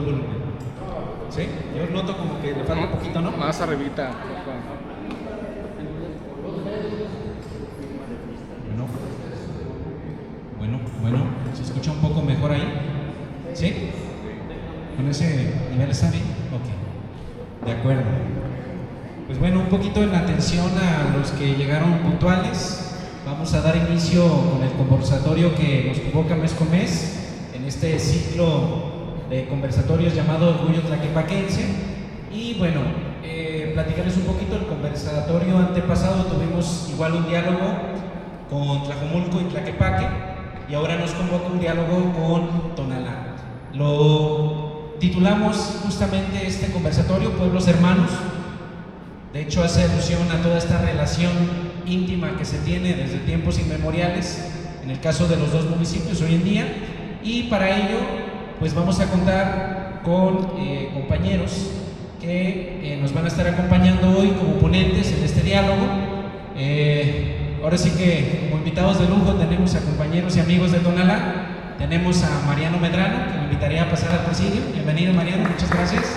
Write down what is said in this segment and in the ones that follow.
el volumen. ¿Sí? Yo noto como que le falta un poquito, ¿no? Más arribita. Bueno, ¿se escucha un poco mejor ahí? ¿Sí? ¿Con ese nivel está bien? Ok, de acuerdo. Pues bueno, un poquito en atención a los que llegaron puntuales. Vamos a dar inicio con el conversatorio que nos convoca mes con mes en este ciclo de conversatorios llamado Orgullo Tlaquepaquense. Y bueno, platicarles un poquito. El conversatorio antepasado tuvimos igual un diálogo con Tlajomulco y Tlaquepaque, y ahora nos convoca un diálogo con Tonalá. Lo titulamos justamente este conversatorio Pueblos Hermanos. De hecho, hace alusión a toda esta relación íntima que se tiene desde tiempos inmemoriales en el caso de los dos municipios hoy en día, y para ello pues vamos a contar con compañeros que nos van a estar acompañando hoy como ponentes en este diálogo. Ahora sí que como invitados de lujo tenemos a compañeros y amigos de Tonalá. Tenemos a Mariano Medrano, que me invitaría a pasar al presidio. Bienvenido, Mariano, muchas gracias.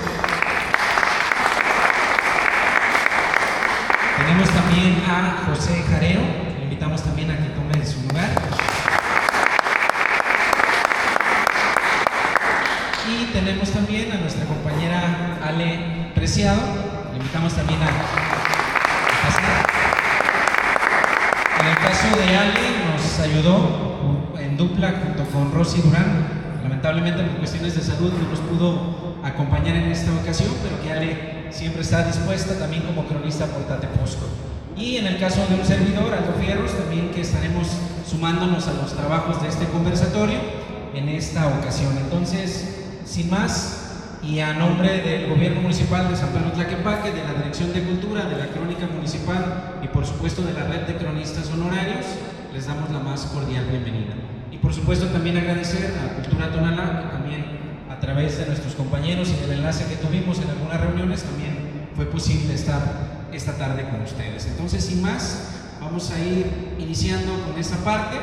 Tenemos también a José Jareo, que le invitamos también a que tome su lugar. Y tenemos también a nuestra compañera Ale Preciado, le invitamos también a pasar. En el caso de Ale nos ayudó en dupla junto con Rosy Durán. Lamentablemente por cuestiones de salud no nos pudo acompañar en esta ocasión, pero que Ale siempre está dispuesta también como cronista por Tatepuzco. Y en el caso de un servidor, Aldo Fierros, también que estaremos sumándonos a los trabajos de este conversatorio en esta ocasión. Entonces, sin más, y a nombre del Gobierno Municipal de San Pedro Tlaquepaque, de la Dirección de Cultura, de la Crónica Municipal y por supuesto de la Red de Cronistas Honorarios, les damos la más cordial bienvenida. Y por supuesto también agradecer a Cultura Tonalá, que también a través de nuestros compañeros y del enlace que tuvimos en algunas reuniones también fue posible estar esta tarde con ustedes. Entonces, sin más, vamos a ir iniciando con esta parte.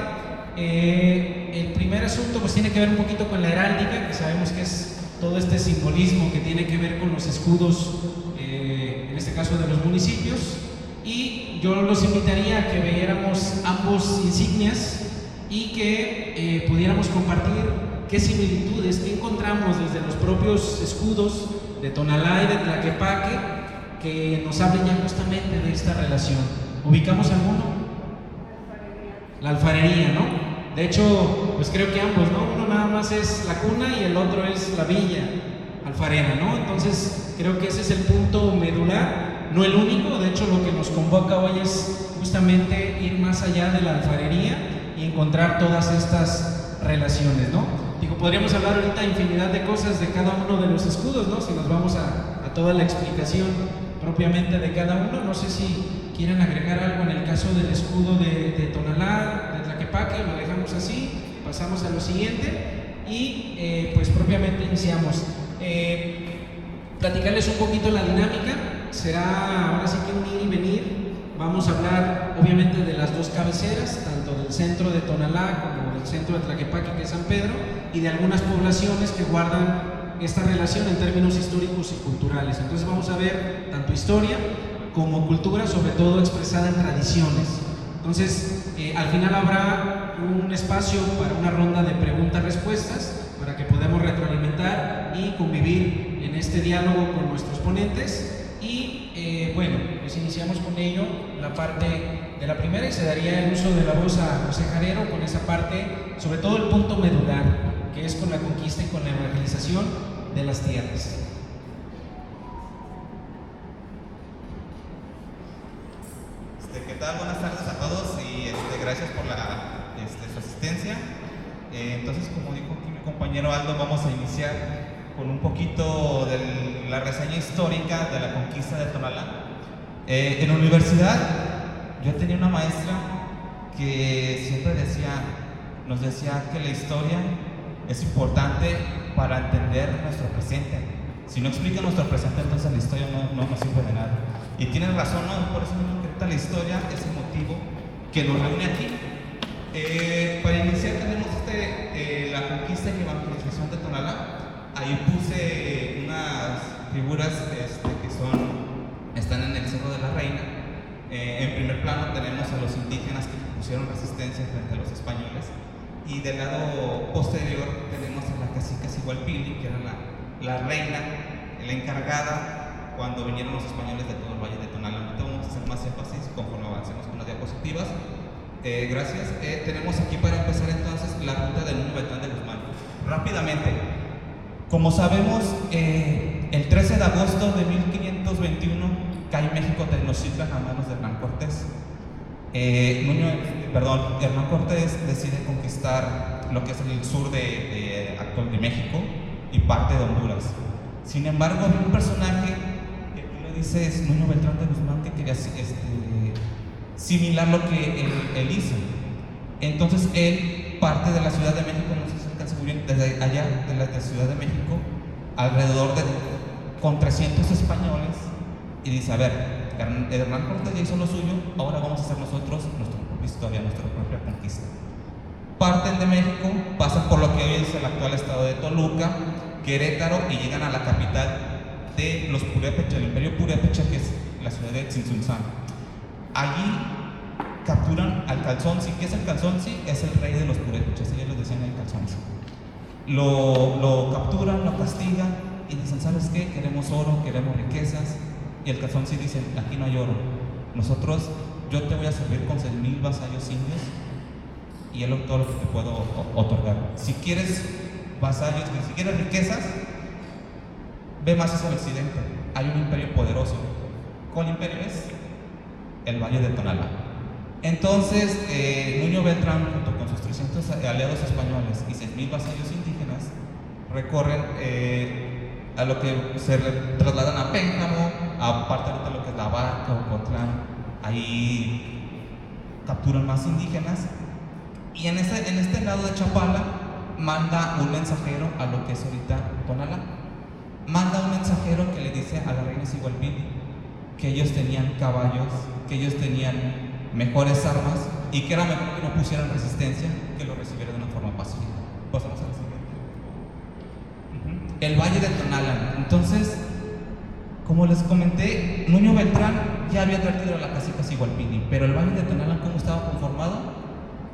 El primer asunto pues tiene que ver un poquito con la heráldica, que sabemos que es todo este simbolismo que tiene que ver con los escudos, en este caso de los municipios, y yo los invitaría a que viéramos ambos insignias y que pudiéramos compartir qué similitudes, qué encontramos desde los propios escudos de Tonalá y de Tlaquepaque que nos hablen ya justamente de esta relación. ¿Ubicamos alguno? La alfarería, ¿no? De hecho, pues creo que ambos, ¿no? Uno nada más es la cuna y el otro es la villa alfarera, ¿no? Entonces, creo que ese es el punto medular, no el único. De hecho, lo que nos convoca hoy es justamente ir más allá de la alfarería y encontrar todas estas relaciones, ¿no? Digo, podríamos hablar ahorita infinidad de cosas de cada uno de los escudos, ¿no? Si nos vamos a toda la explicación propiamente de cada uno. No sé si quieren agregar algo en el caso del escudo de Tonalá, de Tlaquepaque, lo dejamos así, pasamos a lo siguiente y pues propiamente iniciamos. Platicarles un poquito la dinámica, será ahora sí que un ir y venir. Vamos a hablar obviamente de las dos cabeceras, tanto del centro de Tonalá como del centro de Tlaquepaque, que es San Pedro, y de algunas poblaciones que guardan esta relación en términos históricos y culturales. Entonces vamos a ver tanto historia como cultura, sobre todo expresada en tradiciones. Entonces, al final habrá un espacio para una ronda de preguntas-respuestas para que podamos retroalimentar y convivir en este diálogo con nuestros ponentes. Y bueno, pues iniciamos con ello la parte de la primera y se daría el uso de la voz a José Jarero con esa parte, sobre todo el punto medular, que es con la conquista y con la evangelización de las tierras. ¿Qué tal? Buenas tardes a todos y gracias por su asistencia. Entonces, como dijo aquí mi compañero Aldo, vamos a iniciar con un poquito de la reseña histórica de la conquista de Tonalá. En la universidad yo tenía una maestra que siempre nos decía que la historia es importante para entender nuestro presente. Si no explica nuestro presente, entonces la historia no nos sirve de nada. Y tienes razón, ¿no? Por eso mismo que la historia es el motivo que nos reúne aquí. Para iniciar tenemos la conquista y evangelización de Tonalá. Ahí ahí puse unas figuras están en el Cerro de la Reina. En primer plano tenemos a los indígenas que pusieron resistencia frente a los españoles, y del lado posterior tenemos a la cacica Sigualpili, que era la reina, la encargada cuando vinieron los españoles de todo el Valle de Tonalá. Ahorita vamos a hacer más énfasis conforme avancemos con las diapositivas. Gracias. Tenemos aquí para empezar entonces la ruta del Nuño Beltrán de Guzmán. Rápidamente, como sabemos, el 13 de agosto de 1521 cae México Tenochtitlan a manos de Hernán Cortés. Hernán Cortés decide conquistar lo que es el sur actual de México y parte de Honduras. Sin embargo, hay un personaje que aquí lo dice, es Nuño Beltrán de Guzmán, que quería similar lo que él hizo. Entonces él parte de la Ciudad de México, no sé si se alcanza muy bien, desde allá de la Ciudad de México, alrededor con 300 españoles, y dice: a ver, Hernán Cortés ya hizo lo suyo, ahora vamos a hacer nosotros nuestra propia historia, nuestra propia conquista. Parten de México, pasan por lo que hoy es el actual estado de Toluca, Querétaro, y llegan a la capital de los Purépecha, el Imperio Purépecha, que es la ciudad de Tzintzuntzán. Allí capturan al Calzonsi. ¿Qué es el Calzonsi? Es el rey de los Purépechas, ellos lo decían el Calzonsi. Lo capturan, lo castigan y dicen: ¿sabes qué? Queremos oro, queremos riquezas. Y el Calzonsi dice: aquí no hay oro, yo te voy a servir con 6,000 vasallos indios y es todo lo que te puedo otorgar. Si quieres vasallos, si quieres riquezas, ve más hacia el occidente, hay un imperio poderoso. ¿Cuál imperio es? El Valle de Tonalá. Entonces Nuño Beltrán, junto con sus 300 aliados españoles y 6,000 vasallos indígenas, recorren a lo que se trasladan a Pénjamo, aparte de lo que es La Barca, Ocotlán. Ahí capturan más indígenas, y en este lado de Chapala manda un mensajero a lo que es ahorita Tonalá. Manda un mensajero que le dice a la reina Sigualpili que ellos tenían caballos, que ellos tenían mejores armas, y que era mejor que no pusieran resistencia, que lo recibieran de una forma pacífica. Pasamos a la siguiente. El Valle de Tonalá. Entonces, como les comenté, Nuño Beltrán ya había advertido a la cacica Sigualpili, pero el Valle de Tonalá, ¿cómo estaba conformado?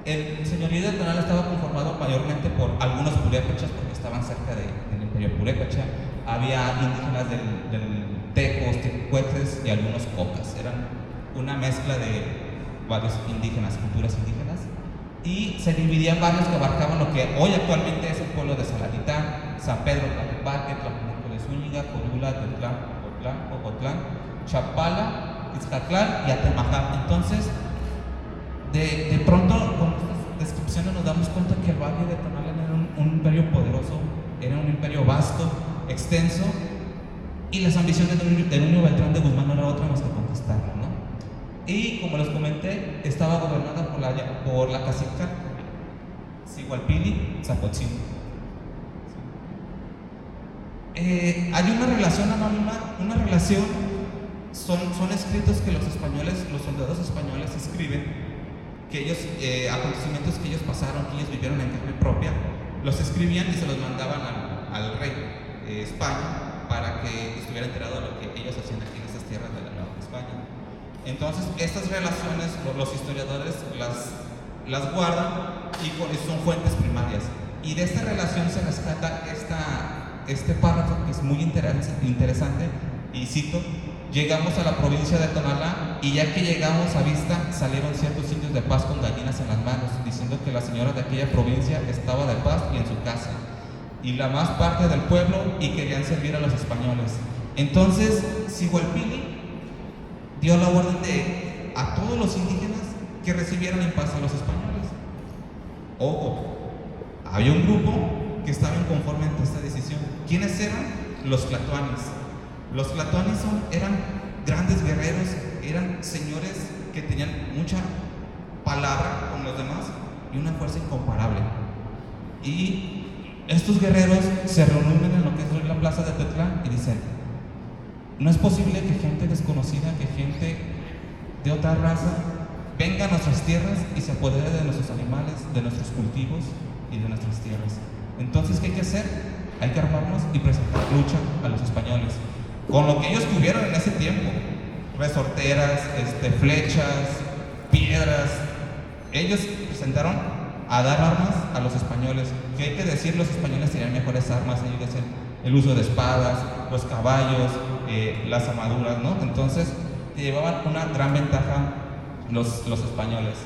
El señorío de Tonalá estaba conformado mayormente por algunos purépechas, porque estaban cerca del imperio purépecha. Había indígenas del tecos, tecuetes y algunos cocas. Eran una mezcla de varios indígenas, culturas indígenas, y se dividía en barrios que abarcaban lo que hoy actualmente es el pueblo de Saladitán, San Pedro Tlaquepaque, Tlajumulco de Zúñiga, Colula, Tetlán, Ocotlán, Chapala, Iztaccán y Atemajac. Entonces, de pronto, con estas descripciones nos damos cuenta que el Valle de Tonalá era un imperio poderoso, era un imperio vasto, extenso, y las ambiciones de Nuño Beltrán de Guzmán no era otra más que conquistarlo, ¿no? Y como les comenté, estaba gobernada por la cacica Sigualpili Zapotzin. Hay una relación anónima, son escritos que los soldados españoles escriben, que ellos, acontecimientos que ellos pasaron, que ellos vivieron en carne propia, los escribían y se los mandaban al rey de España, para que estuviera enterado de lo que ellos hacían aquí en estas tierras de la Nueva España. Entonces, estas relaciones los historiadores las guardan, y son fuentes primarias. Y de esta relación se rescata este párrafo que es muy interesante, y cito: llegamos a la provincia de Tonalá, y ya que llegamos a vista, salieron ciertos indios de paz con gallinas en las manos, diciendo que la señora de aquella provincia estaba de paz y en su casa, y la más parte del pueblo, y querían servir a los españoles. Entonces Sigualpili dio la orden a todos los indígenas que recibieran en paz a los españoles. Ojo, había un grupo que estaba inconforme ante esta decisión. ¿Quiénes eran? Los tlatoanis. Los tlatoanis eran grandes guerreros, eran señores que tenían mucha palabra con los demás y una fuerza incomparable. Y estos guerreros se reúnen en lo que es la plaza de Tetlán y dicen: no es posible que gente desconocida, que gente de otra raza venga a nuestras tierras y se apodere de nuestros animales, de nuestros cultivos y de nuestras tierras. Entonces, ¿qué hay que hacer? hay que armarnos y presentar lucha a los españoles. Con lo que ellos tuvieron en ese tiempo, resorteras, flechas, piedras, ellos presentaron a dar armas a los españoles. Que hay que decir, los españoles tenían mejores armas, ellos hacían el uso de espadas, los caballos, las armaduras, ¿no? Entonces llevaban una gran ventaja los españoles.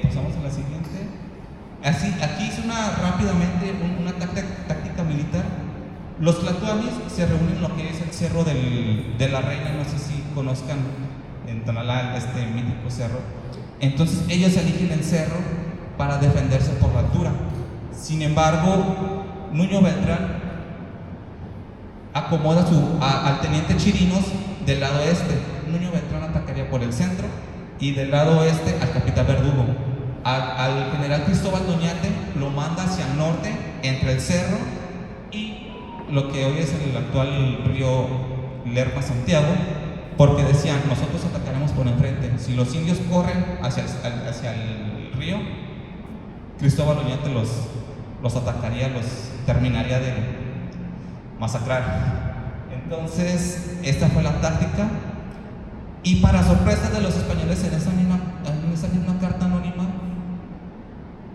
Pasamos a la siguiente. Así, aquí hice rápidamente una táctica militar. Los tlatoanis se reúnen en lo que es el Cerro de la Reina, no sé si conozcan en Tonalá este mítico cerro. Entonces ellos eligen el cerro para defenderse por la altura. Sin embargo, Nuño Beltrán acomoda al teniente Chirinos del lado este. Nuño Beltrán atacaría por el centro y del lado oeste al capitán Verdugo. Al general Cristóbal Doñate lo manda hacia el norte, entre el cerro y lo que hoy es el actual río Lerma-Santiago, porque decían, nosotros atacaremos por enfrente. Si los indios corren hacia el río, Cristóbal Oñate los atacaría, los terminaría de masacrar. Entonces, esta fue la táctica. Y para sorpresa de los españoles, en esa misma carta anónima,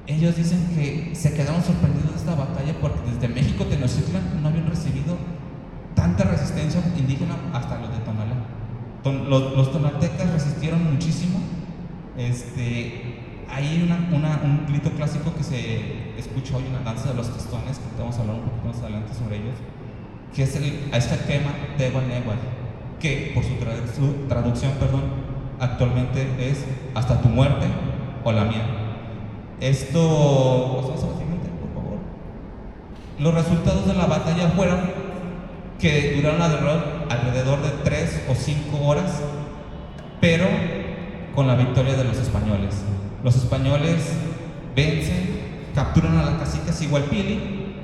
ellos dicen que se quedaron sorprendidos de esta batalla porque desde México, Tenochtitlan, no habían recibido tanta resistencia indígena hasta los de Tonalá. Los tonaltecas resistieron muchísimo. Hay un grito clásico que se escucha hoy en la danza de los testones, que vamos a hablar un poquito más adelante sobre ellos, que es el Aizcaquema Tehuan Nehual, que por su traducción, actualmente es hasta tu muerte o la mía. Pasamos a la siguiente, por favor. Los resultados de la batalla fueron que duraron alrededor de 3 o 5 horas, pero con la victoria de los españoles. Los españoles vencen, capturan a la cacica Sigualpili,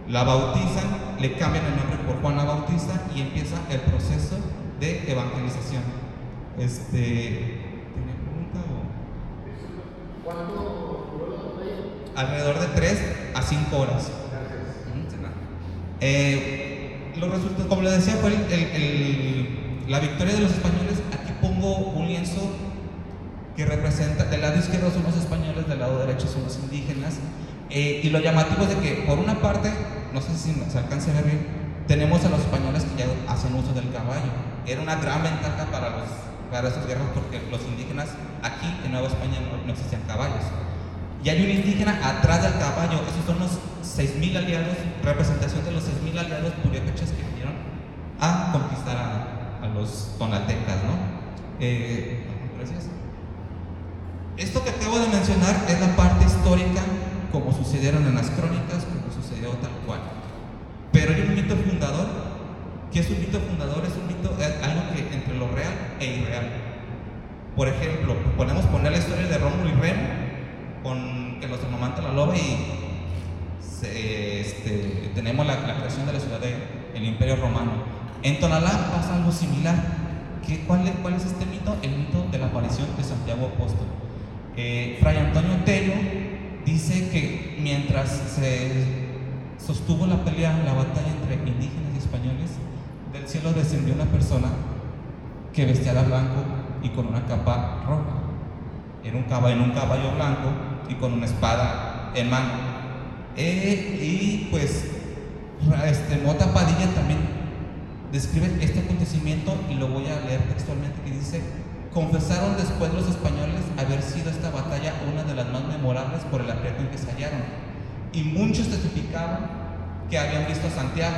la bautizan, le cambian el nombre por Juana Bautista y empieza el proceso de evangelización. ¿Tiene pregunta o? ¿Cuánto duró la batalla? Alrededor de 3 a 5 horas. Los resultados, como les decía, fue la victoria de los españoles. Aquí pongo un lienzo que representa, del lado izquierdo son los españoles, del lado derecho son los indígenas, y lo llamativo es de que por una parte, no sé si se alcanza a ver bien, tenemos a los españoles que ya hacen uso del caballo. Era una gran ventaja para esas guerras porque los indígenas aquí en Nueva España no existían caballos. Y hay un indígena atrás del caballo, esos son los 6,000 aliados, representación de los 6,000 aliados purépechas que vinieron a conquistar a los tonaltecas, ¿no? Gracias. Esto que acabo de mencionar es la parte histórica, como sucedieron en las crónicas, como sucedió tal cual. Pero hay un mito fundador. ¿Qué es un mito fundador? Es un mito, algo que entre lo real e irreal. Por ejemplo, podemos poner la historia de Rómulo y Remo, con que los amamanta la loba y tenemos la creación de la ciudad del Imperio Romano. En Tonalá pasa algo similar. ¿Cuál es este mito? El mito de la aparición de Santiago Apóstol. Fray Antonio Tello dice que mientras se sostuvo la batalla entre indígenas y españoles, del cielo descendió una persona que vestía de blanco y con una capa roja, en un caballo blanco y con una espada en mano. Y pues Mota Padilla también describe este acontecimiento y lo voy a leer textualmente, que dice: confesaron después los españoles haber sido esta batalla una de las más memorables por el aprieto en que se hallaron, y muchos testificaban que habían visto a Santiago,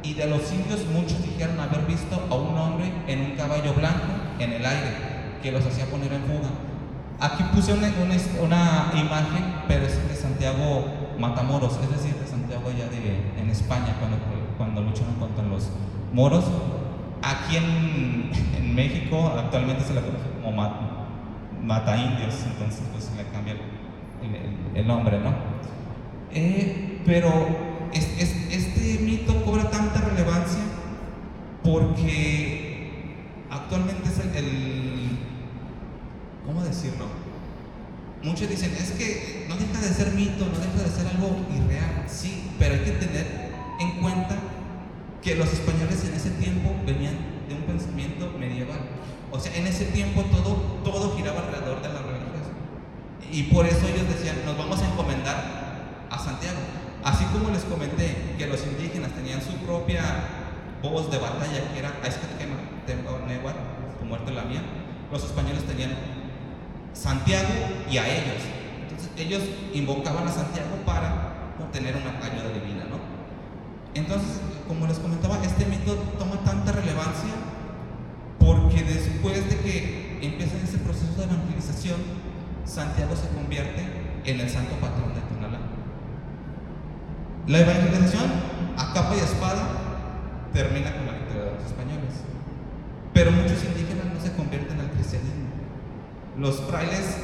y de los indios muchos dijeron haber visto a un hombre en un caballo blanco en el aire que los hacía poner en fuga. Aquí puse una imagen, pero es de Santiago Matamoros, es decir, de Santiago allá en España, cuando lucharon contra los moros. Aquí en México actualmente se le conoce como Mata Indios, entonces pues se le cambia el nombre, ¿no? Pero este mito cobra tanta relevancia porque actualmente es ¿cómo decirlo? Muchos dicen, es que no deja de ser mito, no deja de ser algo irreal, sí, pero hay que tener en cuenta que los españoles en ese tiempo venían de un pensamiento medieval. O sea, en ese tiempo todo giraba alrededor de la religión. Y por eso ellos decían, nos vamos a encomendar a Santiago. Así como les comenté que los indígenas tenían su propia voz de batalla, que era Aizcaquema, Nehuatl, tu muerte la mía, los españoles tenían Santiago y a ellos. Entonces ellos invocaban a Santiago para obtener una ayuda divina, ¿no? Entonces, como les comentaba, este mito toma tanta relevancia porque después de que empieza ese proceso de evangelización, Santiago se convierte en el santo patrón de Tonalá. La evangelización a capa y espada termina con la victoria de los españoles, pero muchos indígenas no se convierten al cristianismo. Los frailes,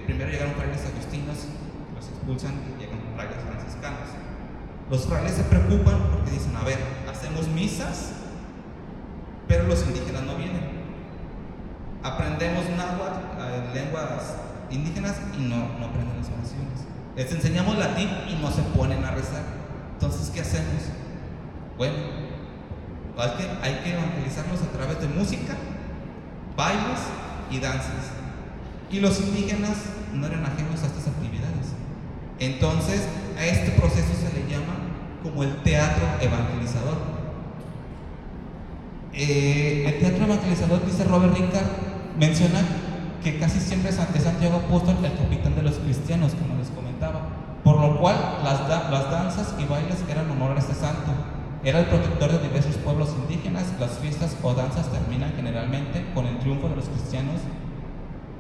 primero llegaron frailes agustinos, los expulsan y llegan frailes franciscanos. Los frailes se preocupan porque dicen, a ver, hacemos misas, pero los indígenas no vienen. Aprendemos náhuatl, lenguas indígenas, y no aprenden las oraciones. Les enseñamos latín y no se ponen a rezar. Entonces, ¿qué hacemos? Bueno, hay que evangelizarlos a través de música, bailes y danzas. Y los indígenas no eran ajenos a estas actividades. Entonces, a este proceso se le llama como el teatro evangelizador. El teatro evangelizador, dice Robert Rincard, menciona que casi siempre es Santiago Apóstol el capitán de los cristianos, como les comentaba, por lo cual las danzas y bailes eran honor a este santo. Era el protector de diversos pueblos indígenas. Las fiestas o danzas terminan generalmente con el triunfo de los cristianos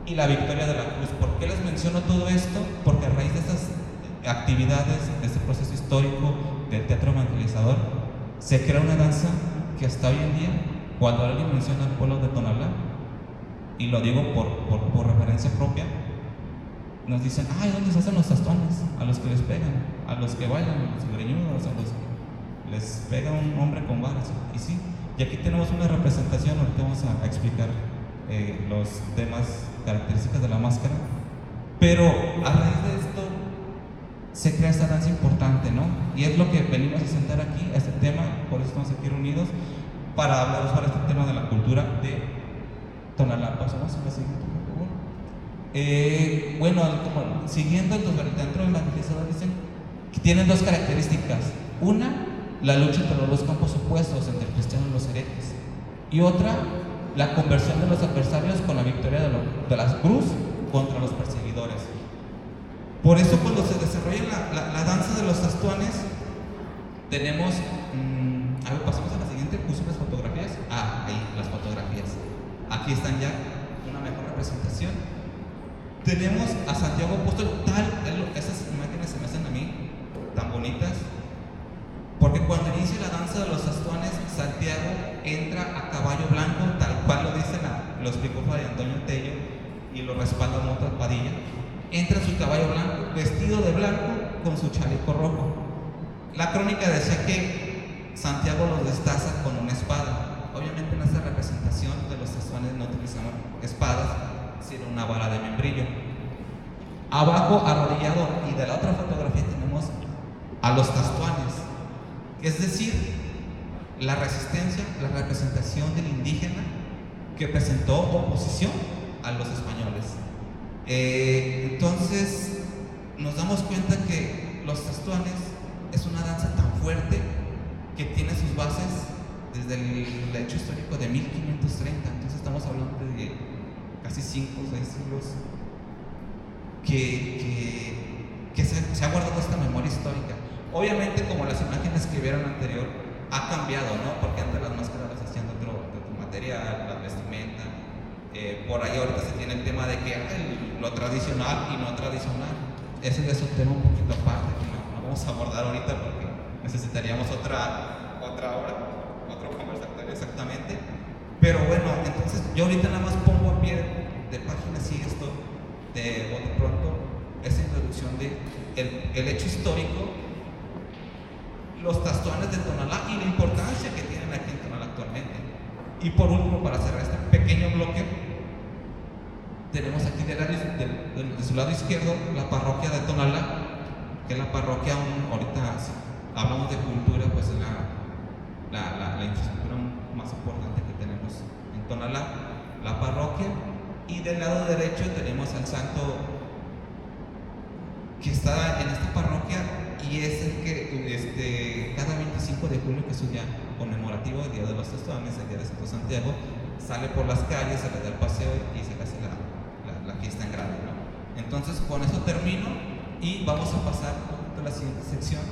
y la victoria de la cruz. ¿Por qué les menciono todo esto? Porque a raíz de estas actividades, de este proceso histórico del teatro evangelizador, se crea una danza que hasta hoy en día, cuando alguien menciona al pueblo de Tonalá, y lo digo por referencia propia, nos dicen, ay, ¿dónde se hacen los tastones? A los que les pegan, a los que bailan, a los greñudos, a los que les pega un hombre con varas. Y sí, y aquí tenemos una representación. Ahorita vamos a explicar los temas, características de la máscara, pero a raíz de esto se crea esta danza importante, ¿no? Y es lo que venimos a sentar aquí, a este tema. Por eso estamos aquí reunidos, para hablaros para este tema de la cultura de Tonalá. Pasamos a la siguiente, por favor. Bueno, como siguiendo el teatro evangelizador, dicen que tienen dos características. Una, la lucha entre los dos campos opuestos, entre el cristiano y los herejes. Y otra, la conversión de los adversarios con la victoria de la cruz contra los perseguidores. Por eso, cuando se desarrolla la danza de los tastuanes, tenemos. A ver, pasamos a la siguiente. Puse las fotografías. Ahí, las fotografías. Aquí están ya una mejor representación. Tenemos a Santiago Apóstol, esas imágenes se me hacen a mí tan bonitas, porque cuando inicia la danza de los tastuanes, Santiago entra a caballo blanco, tal cual lo dicen, lo explicó Fray Antonio Tello y lo respalda Mota Padilla. Entra en su caballo blanco, vestido de blanco, con su chaleco rojo. La crónica decía que Santiago los destaza con una espada. Obviamente en esta representación de los tastuanes no utilizaban espadas, sino una vara de membrillo. Abajo, arrodillado, y de la otra fotografía tenemos a los tastuanes, es decir, la resistencia, la representación del indígena que presentó oposición a los españoles. Entonces nos damos cuenta que los tastuanes es una danza tan fuerte que tiene sus bases desde el hecho histórico de 1530. Entonces estamos hablando de casi 5 o 6 siglos que se ha guardado esta memoria histórica. Obviamente, como las imágenes que vieron anterior, ha cambiado, ¿no? Porque antes las máscaras las hacían de otro material, la vestimenta. Por ahí ahorita se tiene el tema de que lo tradicional y no tradicional. Ese es un tema un poquito aparte que no vamos a abordar ahorita porque necesitaríamos otra hora, otro conversatorio exactamente. Pero bueno, entonces yo ahorita nada más pongo a pie de página así esto, de bote pronto, esa introducción de el hecho histórico, los tastuanes de Tonalá y la importancia que tienen aquí en Tonalá actualmente. Y por último, para cerrar este pequeño bloque, tenemos aquí de su lado izquierdo la parroquia de Tonalá, que es la parroquia ahorita hablamos de cultura, pues es la infraestructura más importante que tenemos en Tonalá, la parroquia. Y del lado derecho tenemos al santo que está en esta parroquia y es el que cada 25 de julio, que es un día conmemorativo, el Día de los Testones, el Día de Santo Santiago, sale por las calles, se le da el paseo y se le hace la fiesta en grande, ¿no? Entonces con eso termino y vamos a pasar a la siguiente sección,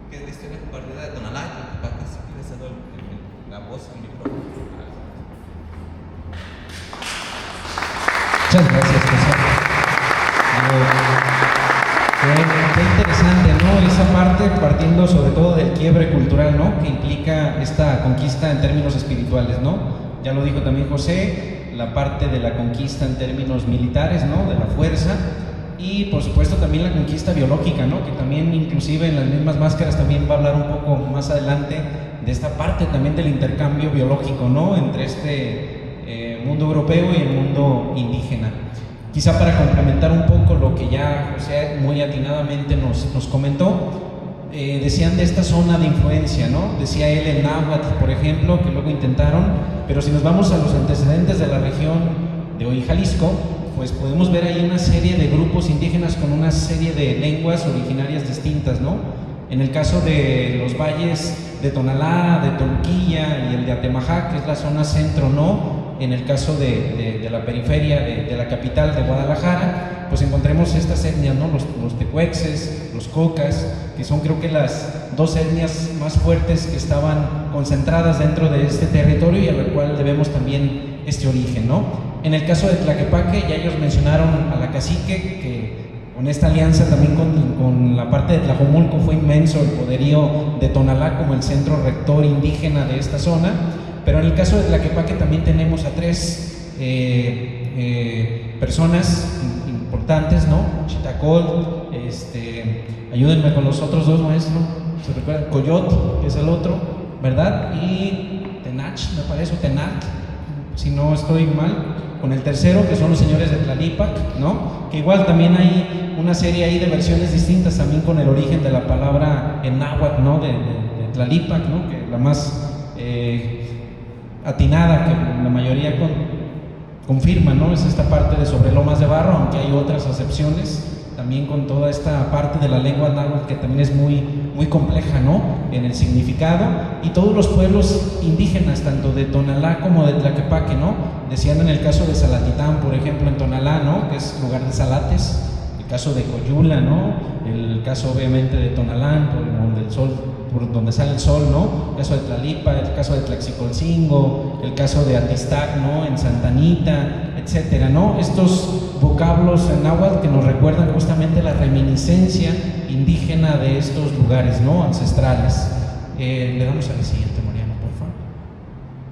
que es la historia compartida de Tonalá. Y para que si quieres cedo la voz, el micrófono. Muchas gracias, José. Qué interesante, ¿no? Esa parte partiendo sobre todo del quiebre cultural, ¿no? Que implica esta conquista en términos espirituales, ¿no? Ya lo dijo también José, la parte de la conquista en términos militares, ¿no? De la fuerza, y por supuesto también la conquista biológica, ¿no? Que también inclusive en las mismas máscaras también va a hablar un poco más adelante de esta parte también del intercambio biológico, ¿no? Entre este mundo europeo y el mundo indígena. Quizá para complementar un poco lo que ya José muy atinadamente nos comentó, decían de esta zona de influencia, ¿no? Decía él el náhuatl, por ejemplo, que luego intentaron, pero si nos vamos a los antecedentes de la región de hoy Jalisco, pues podemos ver ahí una serie de grupos indígenas con una serie de lenguas originarias distintas, ¿no? En el caso de los valles de Tonalá, de Toluquilla y el de Atemajac, que es la zona centro, ¿no? En el caso de la periferia de la capital de Guadalajara, pues encontremos estas etnias, ¿no? Los tecuexes, los cocas, que son creo que las dos etnias más fuertes que estaban concentradas dentro de este territorio y a la cual debemos también este origen, ¿no? En el caso de Tlaquepaque, ya ellos mencionaron a la cacique, que con esta alianza también con la parte de Tlajomulco fue inmenso el poderío de Tonalá como el centro rector indígena de esta zona. Pero en el caso de Tlaquepaque también tenemos a tres personas importantes, ¿no? Chitacol, ayúdenme con los otros dos, maestro, ¿se recuerdan? Coyot, que es el otro, ¿verdad? Y Tenach, me parece, o Tenac, si no estoy mal, con el tercero, que son los señores de Tlalipac, ¿no? Que igual también hay una serie ahí de versiones distintas también con el origen de la palabra en náhuatl, ¿no? De Tlalipac, ¿no? Que la más atinada, que la mayoría confirma, ¿no? Es esta parte de sobre lomas de barro, aunque hay otras acepciones también con toda esta parte de la lengua náhuatl que también es muy compleja, ¿no? En el significado, y todos los pueblos indígenas, tanto de Tonalá como de Tlaquepaque, ¿no? Decían en el caso de Salatitán, por ejemplo, en Tonalá, ¿no? Que es lugar de salates, el caso de Coyula, ¿no? El caso obviamente de Tonalán, por donde sale el sol, ¿no? El caso de Tlalipa, el caso de Tlaxicolcingo, el caso de Atistac, ¿no? En Santa Anita, etcétera, ¿no? Estos vocablos en náhuatl que nos recuerdan justamente la reminiscencia indígena de estos lugares, ¿no? Ancestrales. Le damos a la siguiente, Mariano, por favor.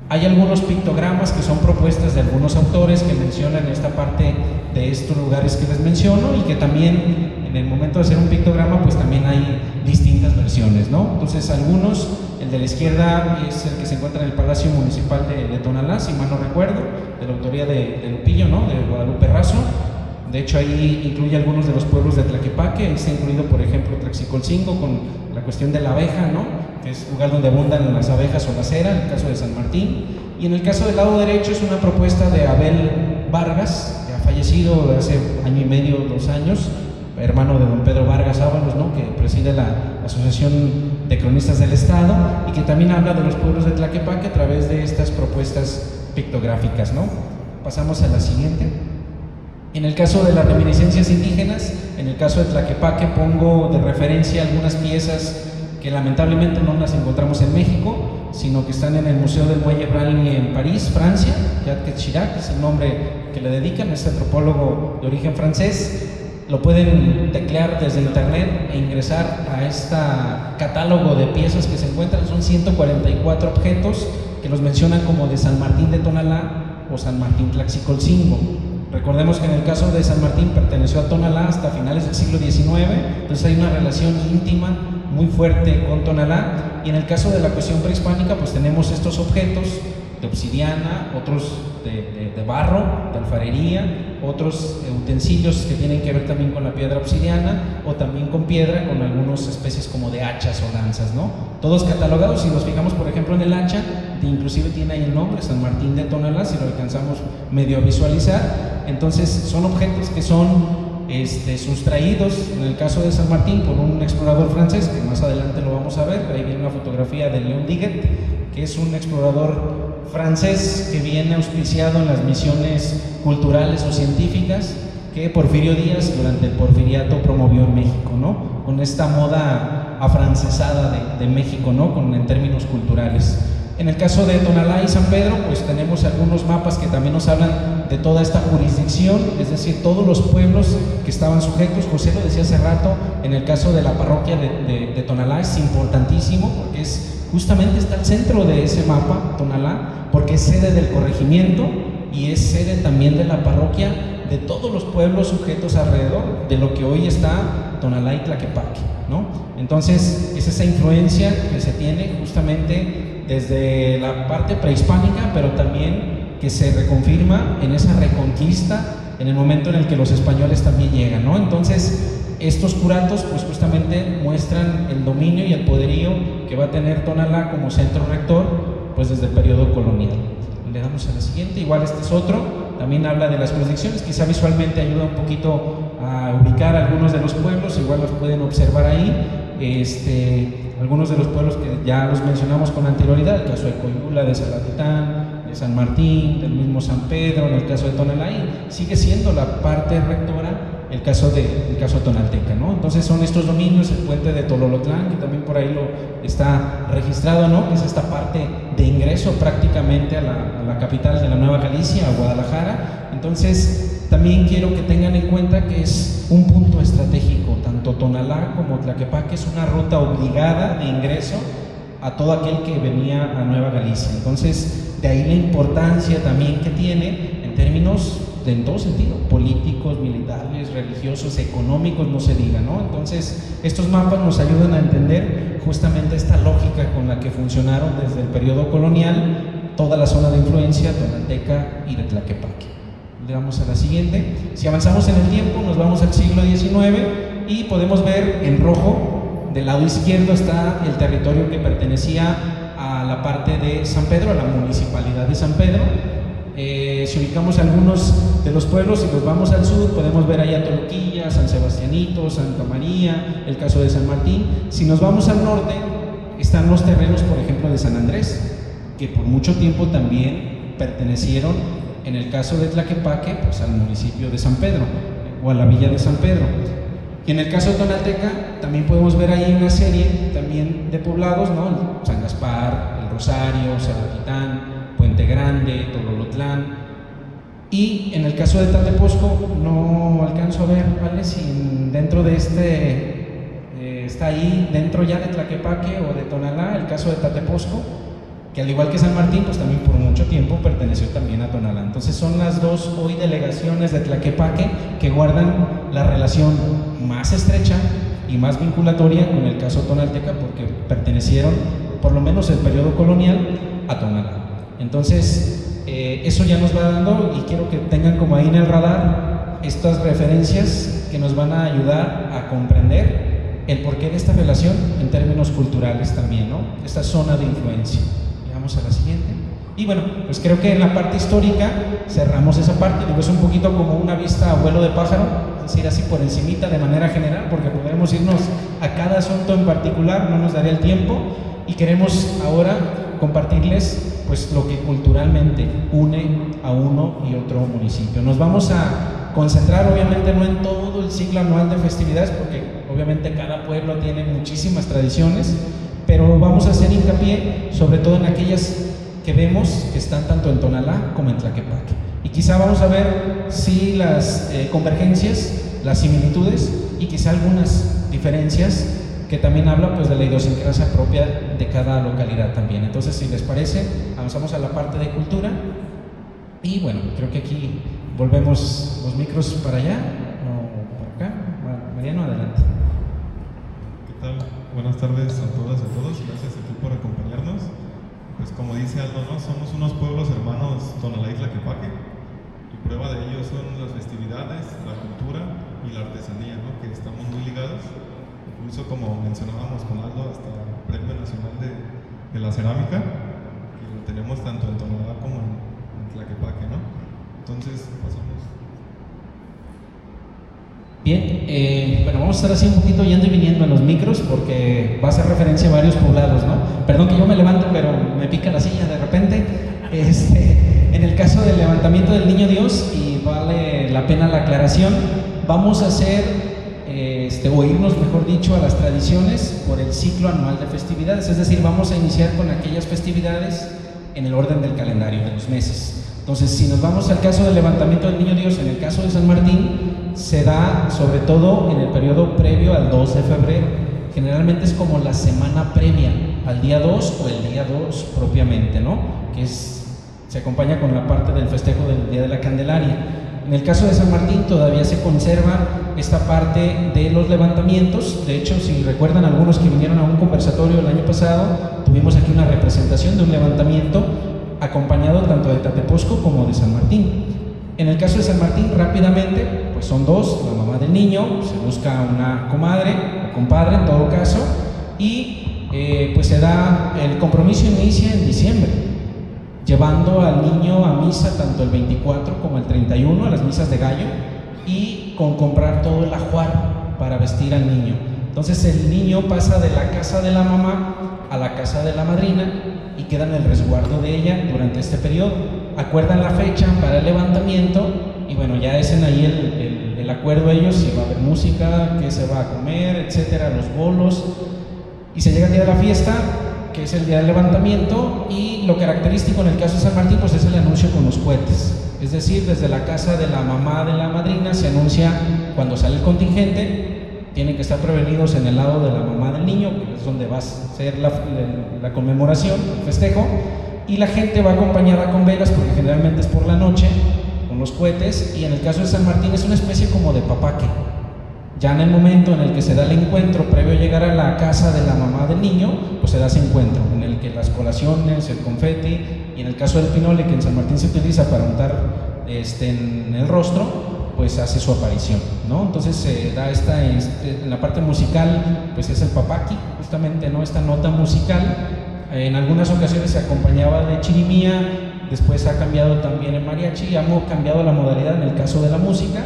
Hay algunos pictogramas que son propuestas de algunos autores que mencionan esta parte de estos lugares que les menciono y que también en el momento de hacer un pictograma pues también hay distintas versiones, ¿no? Entonces algunos, el de la izquierda es el que se encuentra en el Palacio Municipal de Tonalá, si mal no recuerdo, de la autoría de Lupillo, ¿no? De Guadalupe Razo. De hecho ahí incluye algunos de los pueblos de Tlaquepaque, ahí está incluido por ejemplo Tlaxicolcingo con la cuestión de la abeja, ¿no? Que es lugar donde abundan las abejas o la cera, en el caso de San Martín. Y en el caso del lado derecho es una propuesta de Abel Vargas, ya fallecido hace año y medio, 2 años, hermano de don Pedro Vargas Ábalos, ¿no? Que preside la Asociación de Cronistas del Estado y que también habla de los pueblos de Tlaquepaque a través de estas propuestas pictográficas, ¿no? Pasamos a la siguiente. En el caso de las reminiscencias indígenas, en el caso de Tlaquepaque pongo de referencia algunas piezas que lamentablemente no las encontramos en México, sino que están en el Museo del Muelle Branly en París, Francia. Jacques Chirac es el nombre que le dedican, es antropólogo de origen francés. Lo pueden teclear desde internet e ingresar a este catálogo de piezas que se encuentran. Son 144 objetos que los mencionan como de San Martín de Tonalá o San Martín Tlaxicolcingo. Recordemos que en el caso de San Martín perteneció a Tonalá hasta finales del siglo XIX, entonces hay una relación íntima muy fuerte con Tonalá. Y en el caso de la cuestión prehispánica pues tenemos estos objetos de obsidiana, otros de barro, de alfarería, otros utensilios que tienen que ver también con la piedra obsidiana o también con piedra, con algunas especies como de hachas o lanzas, ¿no? Todos catalogados. Si nos fijamos, por ejemplo, en el hacha, inclusive tiene ahí el nombre, San Martín de Tonalá, si lo alcanzamos medio a visualizar. Entonces son objetos que son sustraídos, en el caso de San Martín, por un explorador francés, que más adelante lo vamos a ver. Ahí viene una fotografía de Leon Diguet, que es un explorador francés que viene auspiciado en las misiones culturales o científicas que Porfirio Díaz durante el porfiriato promovió en México, ¿no? Con esta moda afrancesada de México, ¿no? En términos culturales. En el caso de Tonalá y San Pedro, pues tenemos algunos mapas que también nos hablan de toda esta jurisdicción, es decir, todos los pueblos que estaban sujetos. José lo decía hace rato, en el caso de la parroquia de Tonalá es importantísimo porque justamente está al centro de ese mapa, Tonalá, porque es sede del corregimiento y es sede también de la parroquia de todos los pueblos sujetos alrededor de lo que hoy está Tonalá y Tlaquepaque, ¿no? Entonces es esa influencia que se tiene justamente desde la parte prehispánica, pero también que se reconfirma en esa reconquista en el momento en el que los españoles también llegan, ¿no? Entonces estos curatos pues justamente muestran el dominio y el poderío que va a tener Tonalá como centro rector pues desde el periodo colonial. Le damos a la siguiente. Igual este es otro, también habla de las jurisdicciones, quizá visualmente ayuda un poquito a ubicar algunos de los pueblos, igual los pueden observar ahí. Algunos de los pueblos que ya los mencionamos con anterioridad, el caso de Coyula, de Salatitán, de San Martín, del mismo San Pedro, en el caso de Tonalá, y sigue siendo la parte rectora el caso tonalteca, ¿no? Entonces son estos dominios, el puente de Tololotlán, que también por ahí lo está registrado, ¿no? Que es esta parte de ingreso prácticamente a la capital de la Nueva Galicia, a Guadalajara. Entonces también quiero que tengan en cuenta que es un punto estratégico, tanto Tonalá como Tlaquepaque es una ruta obligada de ingreso a todo aquel que venía a Nueva Galicia. Entonces de ahí la importancia también que tiene en términos en todo sentido, políticos, militares, religiosos, económicos, no se diga, ¿no? Entonces, estos mapas nos ayudan a entender justamente esta lógica con la que funcionaron desde el periodo colonial toda la zona de influencia tonalteca y de Tlaquepaque. Le damos a la siguiente. Si avanzamos en el tiempo, nos vamos al siglo XIX y podemos ver en rojo, del lado izquierdo está el territorio que pertenecía a la parte de San Pedro, a la municipalidad de San Pedro. Si ubicamos algunos de los pueblos y nos vamos al sur, podemos ver allá Toluquilla, San Sebastianito, Santa María, el caso de San Martín. Si nos vamos al norte, están los terrenos, por ejemplo, de San Andrés, que por mucho tiempo también pertenecieron, en el caso de Tlaquepaque, pues al municipio de San Pedro, o a la villa de San Pedro. Y en el caso de Tonalteca, también podemos ver ahí una serie también de poblados, ¿no? San Gaspar, El Rosario, Salatitán, Puente Grande, Tololotlán. Y en el caso de Tateposco no alcanzo a ver, ¿vale? Si dentro de está ahí dentro ya de Tlaquepaque o de Tonalá, el caso de Tateposco, que al igual que San Martín, pues también por mucho tiempo perteneció también a Tonalá. Entonces son las dos hoy delegaciones de Tlaquepaque que guardan la relación más estrecha y más vinculatoria con el caso tonalteca, porque pertenecieron, por lo menos el periodo colonial, a Tonalá. Entonces, eso ya nos va dando, y quiero que tengan como ahí en el radar estas referencias que nos van a ayudar a comprender el porqué de esta relación en términos culturales también, ¿no? Esta zona de influencia. Vamos a la siguiente. Y bueno, pues creo que en la parte histórica cerramos esa parte. Digo, es un poquito como una vista a vuelo de pájaro, es decir, así por encimita de manera general, porque podemos irnos a cada asunto en particular, no nos daría el tiempo, y queremos ahora compartirles pues lo que culturalmente une a uno y otro municipio. Nos vamos a concentrar obviamente no en todo el ciclo anual de festividades, porque obviamente cada pueblo tiene muchísimas tradiciones, pero vamos a hacer hincapié sobre todo en aquellas que vemos que están tanto en Tonalá como en Tlaquepaque. Y quizá vamos a ver si las convergencias, las similitudes y quizá algunas diferencias que también habla pues de la idiosincrasia propia de cada localidad también. Entonces, si les parece, avanzamos a la parte de cultura. Y bueno, creo que aquí volvemos los micros para allá o por acá. Mariano, adelante. ¿Qué tal? Buenas tardes a todas y a todos. Gracias a ti por acompañarnos. Pues como dice Aldo, ¿no? Somos unos pueblos hermanos Tonalá y Tlaquepaque. Y prueba de ello son las festividades, la cultura y la artesanía, ¿no? Que estamos muy ligados, incluso como mencionábamos con Aldo, hasta el Premio Nacional de la Cerámica, que lo tenemos tanto en Tonalá como en Tlaquepaque, ¿no? Entonces, pasamos. Bien, bueno, vamos a estar así un poquito yendo y viniendo en los micros porque va a hacer referencia a varios poblados, ¿no? Perdón que yo me levanto, pero me pica la silla de repente. En el caso del levantamiento del Niño Dios, y vale la pena la aclaración, vamos a hacer, o irnos, mejor dicho, a las tradiciones por el ciclo anual de festividades, es decir, vamos a iniciar con aquellas festividades en el orden del calendario de los meses. Entonces, si nos vamos al caso del levantamiento del Niño Dios, en el caso de San Martín, se da sobre todo en el periodo previo al 2 de febrero. Generalmente es como la semana previa al día 2 o el día 2 propiamente, ¿no? Que se acompaña con la parte del festejo del Día de la Candelaria. En el caso de San Martín todavía se conserva esta parte de los levantamientos. De hecho, si recuerdan algunos que vinieron a un conversatorio el año pasado, tuvimos aquí una representación de un levantamiento acompañado tanto de Tateposco como de San Martín. En el caso de San Martín, rápidamente, pues son dos, la mamá del niño, se busca una comadre o compadre en todo caso, y pues se da, el compromiso inicia en diciembre, llevando al niño a misa tanto el 24 como el 31, a las misas de gallo, y con comprar todo el ajuar para vestir al niño. Entonces el niño pasa de la casa de la mamá a la casa de la madrina y queda en el resguardo de ella durante este periodo. Acuerdan la fecha para el levantamiento y bueno, ya hacen ahí el acuerdo ellos, si va a haber música, qué se va a comer, etcétera, los bolos, y se llega al día de la fiesta, que es el día del levantamiento, y lo característico en el caso de San Martín pues es el anuncio con los cohetes. Es decir, desde la casa de la mamá de la madrina se anuncia cuando sale el contingente. Tienen que estar prevenidos en el lado de la mamá del niño, que es donde va a ser la conmemoración, el festejo, y la gente va acompañada con velas, porque generalmente es por la noche, con los cohetes, y en el caso de San Martín es una especie como de papaque. Ya en el momento en el que se da el encuentro, previo a llegar a la casa de la mamá del niño, pues se da ese encuentro, en el que las colaciones, el confeti, y en el caso del pinole, que en San Martín se utiliza para untar en el rostro, pues hace su aparición, ¿no? Entonces se da en la parte musical, pues es el papaqui, justamente, ¿no? Esta nota musical, en algunas ocasiones se acompañaba de chirimía, después ha cambiado también en mariachi, hemos cambiado la modalidad en el caso de la música,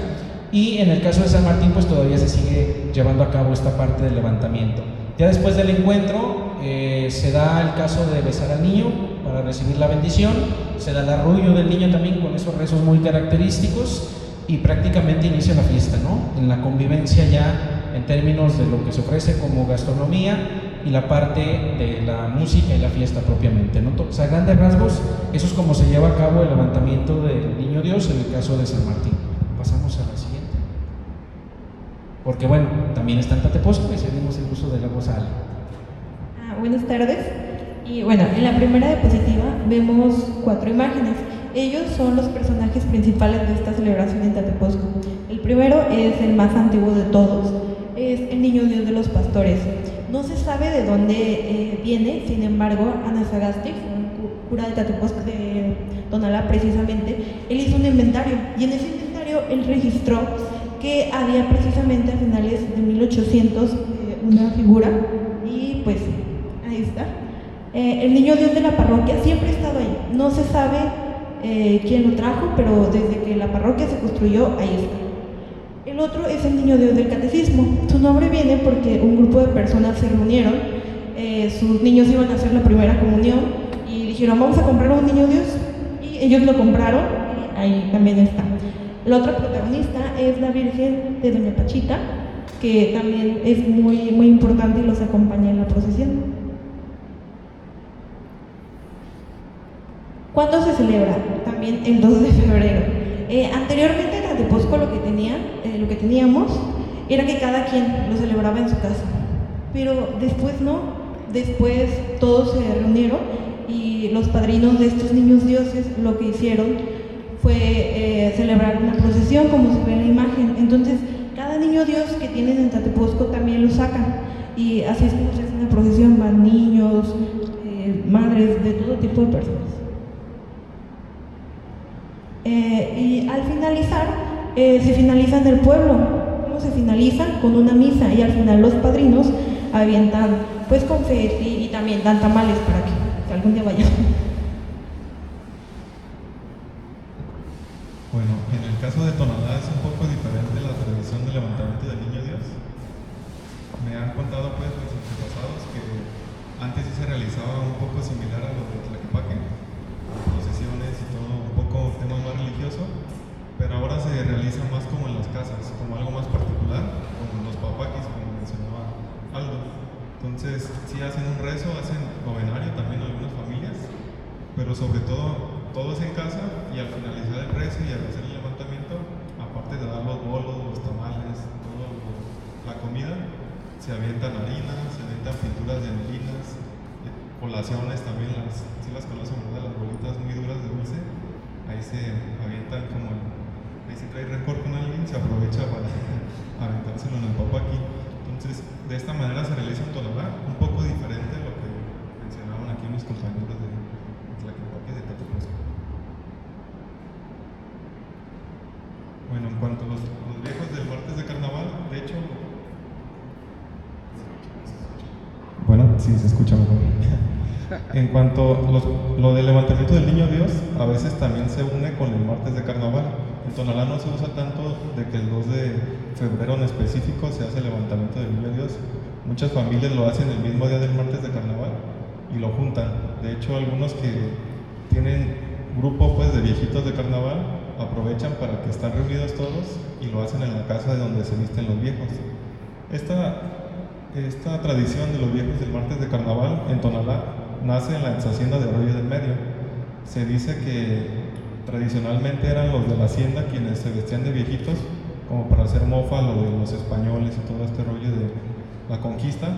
y en el caso de San Martín, pues todavía se sigue llevando a cabo esta parte del levantamiento. Ya después del encuentro, se da el caso de besar al niño para recibir la bendición, se da el arrullo del niño también con esos rezos muy característicos, y prácticamente inicia la fiesta, ¿no? En la convivencia ya en términos de lo que se ofrece como gastronomía y la parte de la música y la fiesta propiamente, ¿no? O sea, a grandes rasgos, eso es como se lleva a cabo el levantamiento del Niño Dios en el caso de San Martín. Pasamos a la siguiente. Porque bueno, también está en Tateposco y seguimos el uso de la voz Ale. Buenas tardes. Y bueno, en la primera diapositiva vemos 4 imágenes. Ellos son los personajes principales de esta celebración en Tateposco. El primero es el más antiguo de todos, es el Niño Dios de los Pastores. No se sabe de dónde viene, sin embargo, Ana Sagasti, un cura de Tateposco, de Tonalá precisamente, él hizo un inventario, y en ese inventario él registró que había precisamente a finales de 1800 una figura, y pues ahí está. El Niño Dios de la parroquia siempre ha estado ahí, no se sabe quién lo trajo, pero desde que la parroquia se construyó, ahí está. El otro es el Niño Dios del Catecismo. Su nombre viene porque un grupo de personas se reunieron, sus niños iban a hacer la primera comunión y dijeron, vamos a comprar un Niño Dios, y ellos lo compraron, y ahí también está. La otra protagonista es la Virgen de Doña Pachita, que también es muy, muy importante y los acompaña en la procesión. ¿Cuándo se celebra? También el 2 de febrero. Anteriormente en Tateposco lo que teníamos era que cada quien lo celebraba en su casa, pero después no, después todos se reunieron y los padrinos de estos niños dioses lo que hicieron fue celebrar una procesión, como se ve en la imagen. Entonces cada niño dios que tienen en Tateposco también lo sacan, y así es como se hace una procesión, van niños, madres, de todo tipo de personas. Y al finalizar, se finaliza en el pueblo. ¿Cómo se finaliza? Con una misa, y al final los padrinos avientan pues confeti y también dan tamales para que algún día vayan. Bueno, en el caso de Tonalá es un poco diferente la tradición del levantamiento del Niño Dios. Me han contado pues los antepasados que antes sí se realizaba un poco similar a lo de Tlaquepaque, procesiones y todo, un poco tema más religioso, pero ahora se realiza más como en las casas, como algo más particular, como los papaquis, como mencionaba Aldo. Entonces sí hacen un rezo, hacen novenario también algunas familias, pero sobre todo es en casa, y al finalizar el rezo y al hacer el levantamiento, aparte de dar los bolos, los tamales, la comida, se avientan harinas, se avientan pinturas de anilinas, colaciones también, si las conocen, ¿verdad? Las bolitas muy duras de dulce, ahí se avientan ahí se trae rencor con alguien, se aprovecha para aventárselo en el papaqui. Entonces, de esta manera se realiza un Tonalá un poco diferente a lo que mencionaban aquí mis compañeros de Tlaquepaque de Tatepozco. Bueno, en cuanto a los viejos del martes de carnaval, de hecho, bueno, sí se escucha mejor. En cuanto a lo del levantamiento del Niño Dios, a veces también se une con el martes de carnaval. En Tonalá no se usa tanto de que el 2 de febrero en específico se hace el levantamiento del Niño Dios. Muchas familias lo hacen el mismo día del martes de carnaval y lo juntan. De hecho, algunos que tienen grupo pues de viejitos de carnaval aprovechan para que están reunidos todos y lo hacen en la casa de donde se visten los viejos. Esta tradición de los viejos del martes de carnaval en Tonalá nace en la hacienda de Arroyo del Medio. Se dice que tradicionalmente eran los de la hacienda quienes se vestían de viejitos como para hacer mofa a lo de los españoles y todo este rollo de la conquista,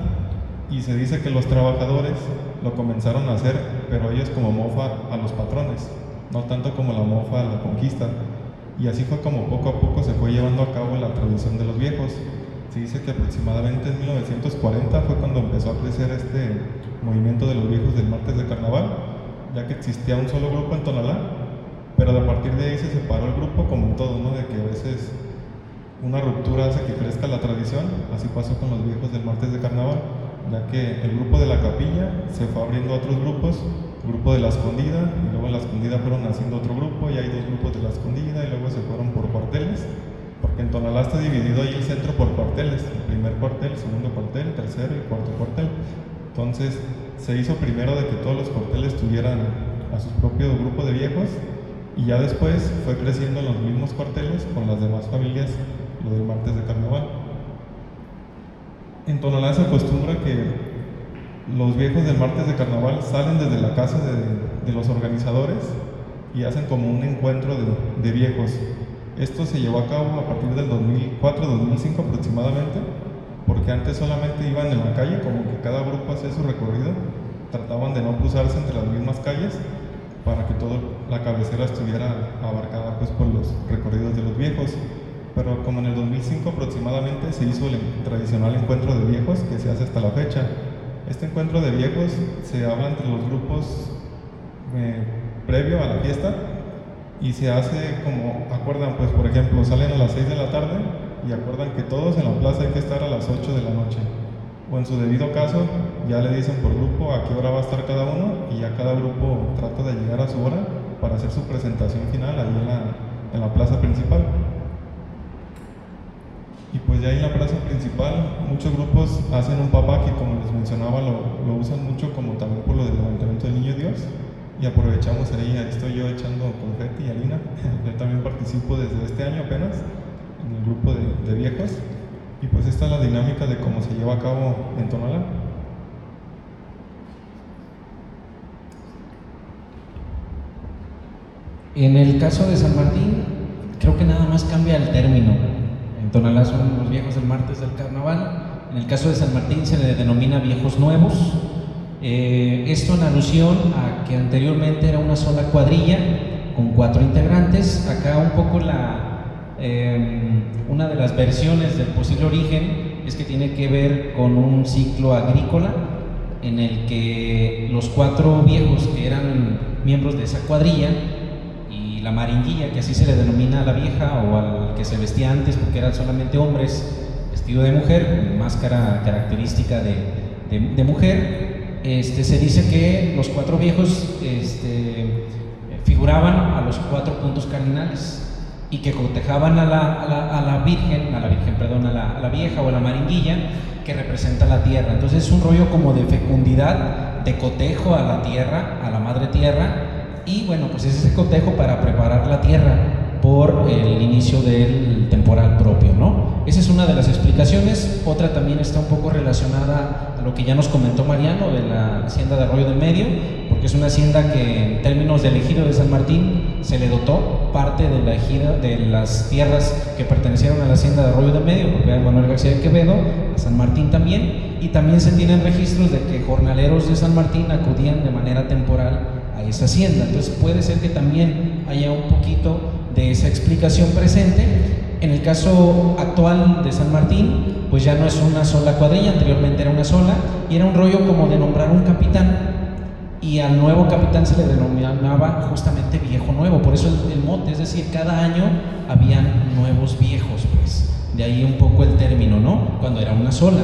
y se dice que los trabajadores lo comenzaron a hacer, pero ellos como mofa a los patrones, no tanto como la mofa a la conquista, y así fue como poco a poco se fue llevando a cabo la tradición de los viejos. Se dice que aproximadamente en 1940 fue cuando empezó a crecer este movimiento de los viejos del martes de carnaval, ya que existía un solo grupo en Tonalá, pero a partir de ahí se separó el grupo, como en todo, ¿no? De que a veces una ruptura hace que crezca la tradición. Así pasó con los viejos del martes de carnaval, ya que el grupo de la capilla se fue abriendo a otros grupos, el grupo de la escondida, y luego en la escondida fueron haciendo otro grupo, y hay dos grupos de la escondida, y luego se fueron por cuarteles, porque en Tonalá está dividido ahí el centro por cuarteles: el primer cuartel, el segundo cuartel, el tercero y el cuarto cuartel. Entonces se hizo primero de que todos los cuarteles tuvieran a su propio grupo de viejos, y ya después fue creciendo en los mismos cuarteles con las demás familias lo del martes de carnaval. En Tonalá se acostumbra que los viejos del martes de carnaval salen desde la casa de los organizadores y hacen como un encuentro de viejos. Esto se llevó a cabo a partir del 2004-2005 aproximadamente, porque antes solamente iban en la calle, como que cada grupo hacía su recorrido, trataban de no cruzarse entre las mismas calles para que toda la cabecera estuviera abarcada pues por los recorridos de los viejos. Pero como en el 2005 aproximadamente se hizo el tradicional encuentro de viejos que se hace hasta la fecha. Este encuentro de viejos se habla entre los grupos previo a la fiesta, y se hace como acuerdan, pues por ejemplo salen a las 6 de la tarde y acuerdan que todos en la plaza hay que estar a las 8 de la noche, o en su debido caso ya le dicen por grupo a qué hora va a estar cada uno, y ya cada grupo trata de llegar a su hora para hacer su presentación final ahí en la plaza principal. Y pues ya ahí en la plaza principal muchos grupos hacen un papaqui, como les mencionaba, lo usan mucho como también por lo del levantamiento del Niño Dios, y aprovechamos ahí estoy yo echando confeti y harina. Yo también participo desde este año apenas en el grupo de viejos, y pues esta es la dinámica de cómo se lleva a cabo en Tonalá. En el caso de San Martín, creo que nada más cambia el término. En Tonalá son los viejos del martes del carnaval. En el caso de San Martín se le denomina viejos nuevos. Esto en alusión a que anteriormente era una sola cuadrilla con 4 integrantes. Acá un poco una de las versiones del posible origen es que tiene que ver con un ciclo agrícola en el que los 4 viejos que eran miembros de esa cuadrilla y la maringuilla, que así se le denomina a la vieja o al que se vestía antes, porque eran solamente hombres vestido de mujer, con máscara característica de mujer. Se dice que los 4 viejos figuraban a los 4 puntos cardinales y que cotejaban a la vieja o a la maringuilla, que representa la tierra. Entonces es un rollo como de fecundidad, de cotejo a la tierra, a la madre tierra, y bueno, pues es ese cotejo para preparar la tierra por el inicio del temporal propio, ¿no? Esa es una de las explicaciones. Otra también está un poco relacionada a lo que ya nos comentó Mariano de la hacienda de Arroyo del Medio, porque es una hacienda que en términos del ejido de San Martín se le dotó parte de la ejido, de las tierras que pertenecieron a la hacienda de Arroyo del Medio, propiedad de Manuel García de Quevedo, a San Martín también, y también se tienen registros de que jornaleros de San Martín acudían de manera temporal a esa hacienda. Entonces puede ser que también haya un poquito de esa explicación presente. En el caso actual de San Martín, pues ya no es una sola cuadrilla, anteriormente era una sola, y era un rollo como de nombrar un capitán, y al nuevo capitán se le denominaba justamente viejo nuevo, por eso el mote, es decir, cada año habían nuevos viejos, pues, de ahí un poco el término, ¿no? Cuando era una sola.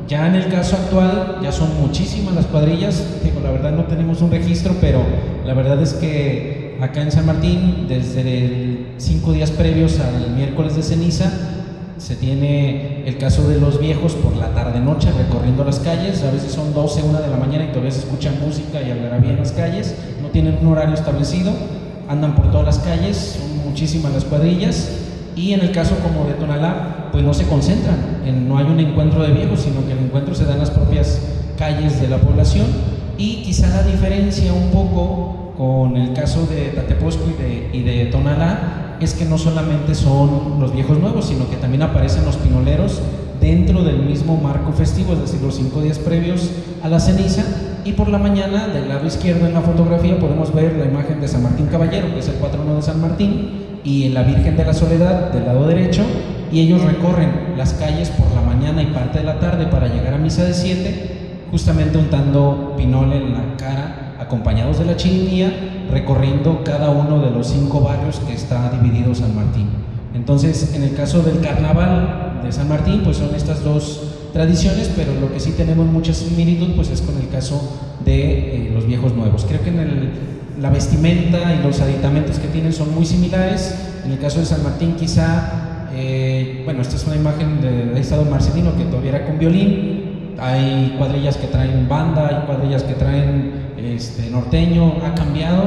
Ya en el caso actual, ya son muchísimas las cuadrillas, digo, la verdad no tenemos un registro, pero la verdad es que acá en San Martín, desde 5 días previos al miércoles de ceniza, se tiene el caso de los viejos por la tarde-noche recorriendo las calles. A veces son 12, 1 de la mañana y todavía se escucha música y algarabía en las calles. No tienen un horario establecido, andan por todas las calles, son muchísimas las cuadrillas. Y en el caso como de Tonalá, pues no se concentran, no hay un encuentro de viejos, sino que el encuentro se da en las propias calles de la población. Y quizá la diferencia un poco con el caso de Tatepozco y de Tonalá es que no solamente son los viejos nuevos, sino que también aparecen los pinoleros dentro del mismo marco festivo, es decir, los 5 días previos a la ceniza. Y por la mañana, del lado izquierdo en la fotografía, podemos ver la imagen de San Martín Caballero, que es el patrono de San Martín, y la Virgen de la Soledad del lado derecho, y ellos recorren las calles por la mañana y parte de la tarde para llegar a misa de 7, justamente untando pinole en la cara, acompañados de la chirimía, recorriendo cada uno de los 5 barrios que está dividido San Martín. Entonces, en el caso del carnaval de San Martín, pues son estas 2 tradiciones, pero lo que sí tenemos mucha similitud, pues es con el caso de los viejos nuevos. Creo que la vestimenta y los aditamentos que tienen son muy similares. En el caso de San Martín, quizá, esta es una imagen de estado Marcelino, que todavía era con violín. Hay cuadrillas que traen banda, hay cuadrillas que traen norteño. Ha cambiado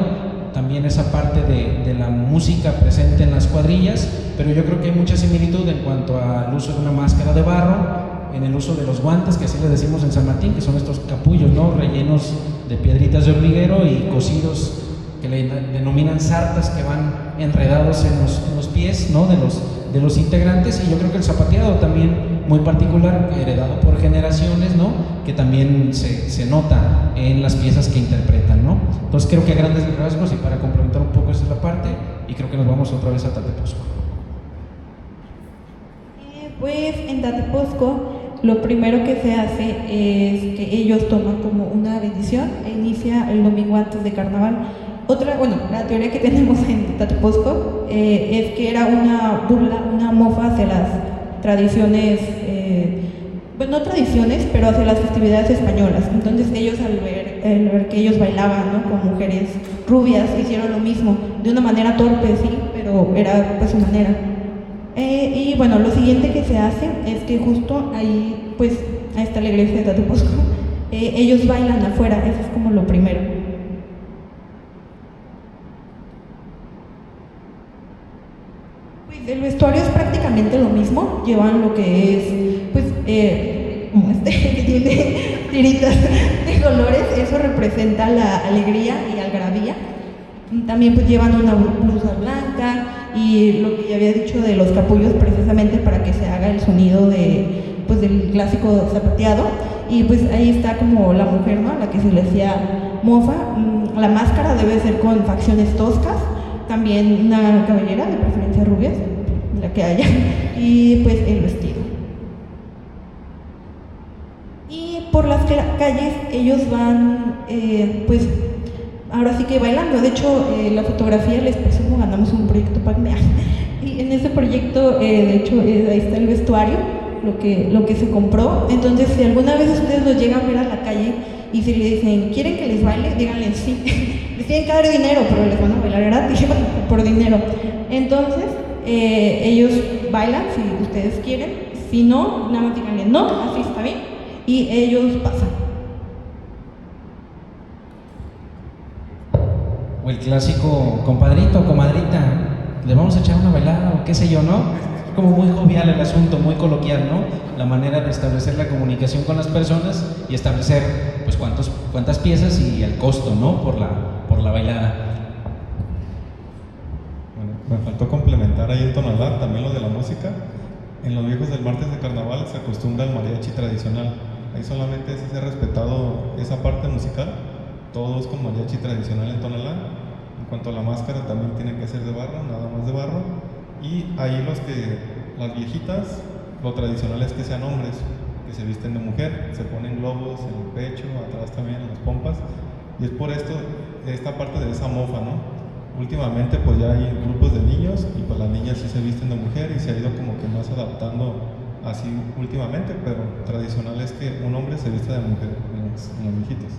también esa parte de la música presente en las cuadrillas, pero yo creo que hay mucha similitud en cuanto al uso de una máscara de barro, en el uso de los guantes, que así le decimos en San Martín, que son estos capullos, ¿no?, rellenos de piedritas de hormiguero y cosidos, que le denominan sartas, que van enredados en los pies, ¿no?, de los integrantes. Y yo creo que el zapateado también muy particular, heredado por generaciones, ¿no?, que también se nota en las piezas que interpretan, ¿no? Entonces creo que a grandes rasgos, y para complementar un poco esa es la parte, y creo que nos vamos otra vez a Tatepozco. Pues en Tatepozco lo primero que se hace es que ellos toman como una bendición e inicia el domingo antes de carnaval. La teoría que tenemos en Tatepozco es que era una burla, una mofa hacia las tradiciones, no tradiciones, pero hacia las festividades españolas. Entonces ellos al ver que ellos bailaban, ¿no?, con mujeres rubias, hicieron lo mismo, de una manera torpe, sí, pero era pues su manera. Y bueno, lo siguiente que se hace es que justo ahí, pues, ahí está la iglesia de Tatepozco, ellos bailan afuera, eso es como lo primero. Pues el vestuario es prácticamente lo mismo, llevan lo que es, pues, como que tiene tiritas de colores, eso representa la alegría y algarabía. También pues llevan una blusa blanca y lo que ya había dicho de los capullos, precisamente para que se haga el sonido del clásico zapateado. Y pues ahí está como la mujer, ¿no?, a la que se le hacía mofa. La máscara debe ser con facciones toscas, también una cabellera, de preferencia rubias, la que haya, y pues el vestido. Y por las calles ellos van ahora sí que bailando. De hecho, la fotografía, les presumo, ganamos un proyecto PACMEA. Y en ese proyecto, de hecho, ahí está el vestuario, lo que se compró. Entonces, si alguna vez ustedes los llegan a ver a la calle y si le dicen, ¿quieren que les baile? Díganle sí. Les tienen que dar dinero, pero les van a bailar gratis por dinero. Entonces, ellos bailan si ustedes quieren. Si no, nada más díganle no, así está bien. Y ellos pasan. O el clásico compadrito, comadrita, le vamos a echar una bailada o qué sé yo, ¿no? Es como muy jovial el asunto, muy coloquial, ¿no? La manera de establecer la comunicación con las personas y establecer, pues, cuántas piezas y el costo, ¿no? Por la bailada. Bueno, me faltó complementar ahí en Tonalá también lo de la música. En los viejos del martes de carnaval se acostumbra el mariachi tradicional. Ahí solamente se ha respetado esa parte musical. Todos con mariachi tradicional en Tonalá. En cuanto a la máscara, también tiene que ser de barro, nada más de barro. Y ahí las viejitas, lo tradicional es que sean hombres, que se visten de mujer, se ponen globos en el pecho, atrás también en las pompas. Y es por esta parte de esa mofa, ¿no? Últimamente pues ya hay grupos de niños y pues las niñas sí se visten de mujer y se ha ido como que más adaptando así últimamente, pero tradicional es que un hombre se vista de mujer en los viejitos.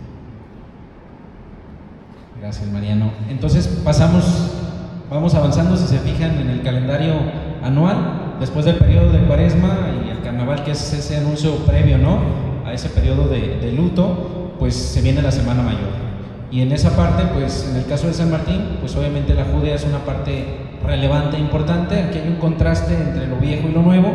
Gracias, Mariano. Entonces vamos avanzando, si se fijan en el calendario anual, después del periodo de Cuaresma y el carnaval, que es ese anuncio previo, ¿no?, a ese periodo de luto, pues se viene la Semana Mayor. Y en esa parte, pues en el caso de San Martín, pues obviamente la Judea es una parte relevante e importante. Aquí hay un contraste entre lo viejo y lo nuevo.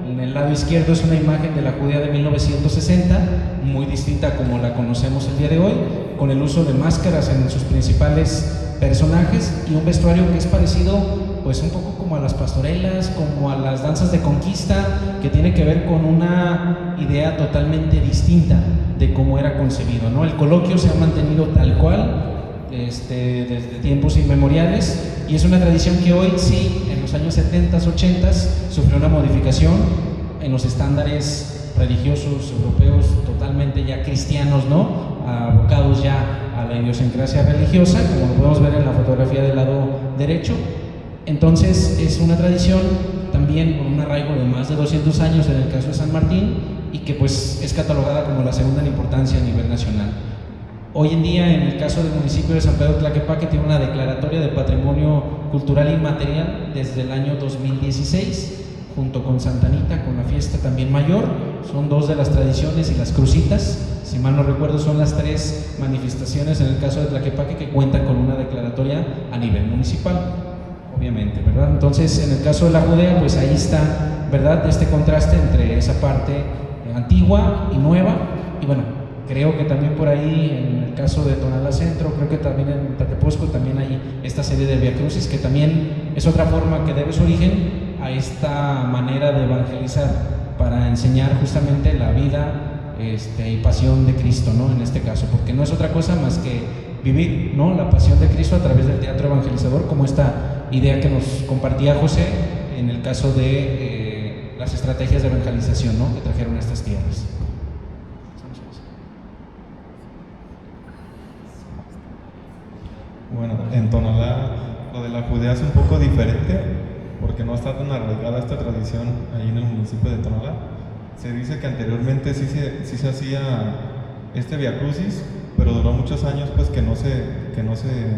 En el lado izquierdo es una imagen de la Judea de 1960, muy distinta como la conocemos el día de hoy, con el uso de máscaras en sus principales personajes y un vestuario que es parecido, pues un poco como a las pastorelas, como a las danzas de conquista, que tiene que ver con una idea totalmente distinta de cómo era concebido, ¿no? El coloquio se ha mantenido tal cual desde tiempos inmemoriales y es una tradición que hoy sí, en los años 70s, 80s, sufrió una modificación en los estándares religiosos europeos, totalmente ya cristianos, ¿no?, abocados ya a la idiosincrasia religiosa, como lo podemos ver en la fotografía del lado derecho. Entonces es una tradición también con un arraigo de más de 200 años en el caso de San Martín y que pues es catalogada como la segunda en importancia a nivel nacional. Hoy en día, en el caso del municipio de San Pedro Tlaquepaque, tiene una declaratoria de Patrimonio Cultural Inmaterial desde el año 2016, junto con Santa Anita, con la fiesta también mayor. Son dos de las tradiciones y las crucitas, si mal no recuerdo, son las tres manifestaciones en el caso de Tlaquepaque que cuentan con una declaratoria a nivel municipal, obviamente, ¿verdad? Entonces, en el caso de la Judea, pues ahí está, ¿verdad?, este contraste entre esa parte antigua y nueva. Y bueno, creo que también por ahí, en el caso de Tonalá Centro, creo que también en Tatepozco también hay esta serie de Via Crucis, que también es otra forma que debe su origen a esta manera de evangelizar para enseñar justamente la vida y pasión de Cristo, ¿no?, en este caso, porque no es otra cosa más que vivir, ¿no?, la pasión de Cristo a través del teatro evangelizador, como esta idea que nos compartía José en el caso de las estrategias de evangelización, ¿no?, que trajeron a estas tierras. Bueno, en Tonalá lo de la Judea es un poco diferente porque no está tan arraigada esta tradición ahí en el municipio de Tonalá. Se dice que anteriormente sí se hacía este Via Crucis, pero duró muchos años pues que no se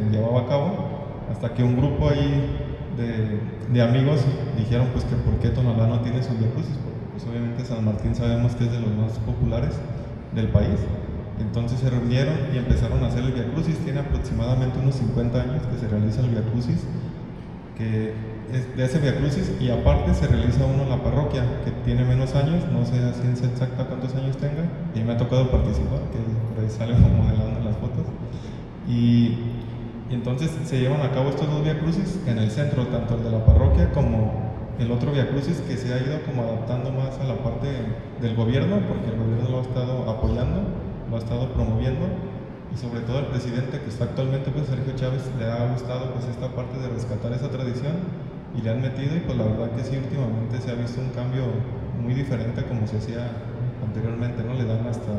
llevaba a cabo, hasta que un grupo ahí de amigos dijeron pues que por qué Tonalá no tiene su Via Crucis, porque pues obviamente San Martín sabemos que es de los más populares del país. Entonces se reunieron y empezaron a hacer el Via Crucis. Tiene aproximadamente unos 50 años que se realiza el Via Crucis, que es de ese Via Crucis, y aparte se realiza uno en la parroquia, que tiene menos años, no sé a ciencia exacta cuántos años tenga, y me ha tocado participar, que por ahí sale modelando en las fotos. Y entonces se llevan a cabo estos dos Via Crucis en el centro, tanto el de la parroquia como el otro Via Crucis, que se ha ido como adaptando más a la parte del gobierno, porque el gobierno lo ha estado apoyando, lo ha estado promoviendo, y sobre todo el presidente que está actualmente, pues Sergio Chávez, le ha gustado pues esta parte de rescatar esa tradición y le han metido, y pues la verdad que sí, últimamente se ha visto un cambio muy diferente a como se hacía anteriormente, ¿no? Le dan hasta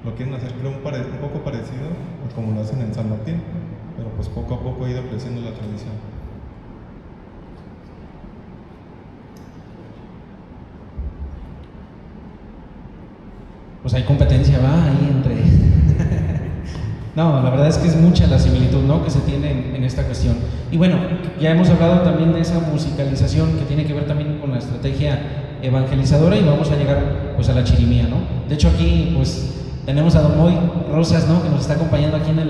lo quieren hacer creo un poco parecido a como lo hacen en San Martín, pero pues poco a poco ha ido creciendo la tradición. Pues hay competencia, va, ahí entre... No, la verdad es que es mucha la similitud, ¿no?, que se tiene en esta cuestión. Y bueno, ya hemos hablado también de esa musicalización que tiene que ver también con la estrategia evangelizadora, y vamos a llegar pues a la chirimía, ¿no? De hecho aquí pues tenemos a Don Moy Rosas, ¿no?, que nos está acompañando aquí en el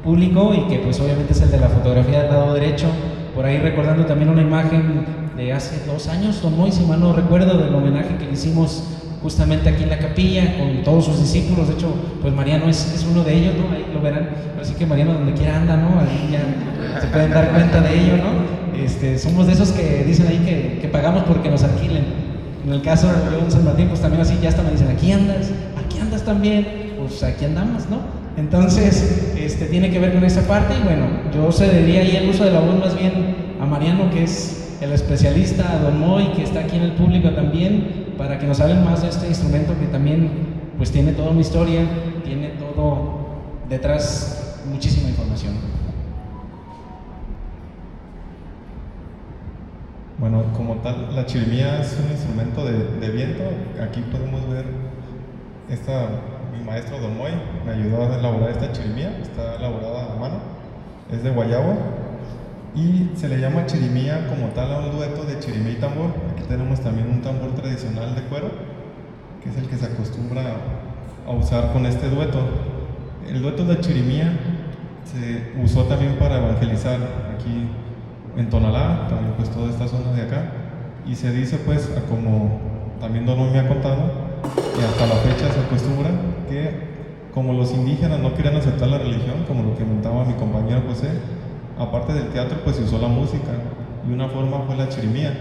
público y que pues obviamente es el de la fotografía del lado derecho, por ahí recordando también una imagen de hace 2 años, Don Moy, si mal no recuerdo, del homenaje que le hicimos justamente aquí en la capilla con todos sus discípulos. De hecho, pues Mariano es uno de ellos, ¿no? Ahí lo verán. Así que Mariano donde quiera anda, ¿no? Ahí ya se pueden dar cuenta de ello, ¿no? Somos de esos que dicen ahí que pagamos porque nos alquilen. En el caso de yo en San Martín, pues también así ya hasta me dicen, aquí andas también, pues aquí andamos, ¿no? Entonces, tiene que ver con esa parte, y bueno, yo cedería ahí el uso de la voz más bien a Mariano, que es el especialista, a Don Moy, que está aquí en el público también, para que nos hablen más de este instrumento que también pues tiene toda una historia, tiene todo detrás, muchísima información. Bueno, como tal, la chirimía es un instrumento de viento. Aquí podemos ver mi maestro Don Moy me ayudó a elaborar esta chirimía, está elaborada a mano, es de guayabo, y se le llama chirimía como tal a un dueto de chirimía y tambor. Aquí tenemos también un tambor tradicional de cuero, que es el que se acostumbra a usar con este dueto. El dueto de chirimía se usó también para evangelizar aquí en Tonalá, también pues toda esta zona de acá, y se dice pues, como también Don Moy me ha contado, y hasta la fecha se acostumbra que como los indígenas no querían aceptar la religión, como lo que comentaba mi compañero José, aparte del teatro pues se usó la música, y una forma fue la chirimía.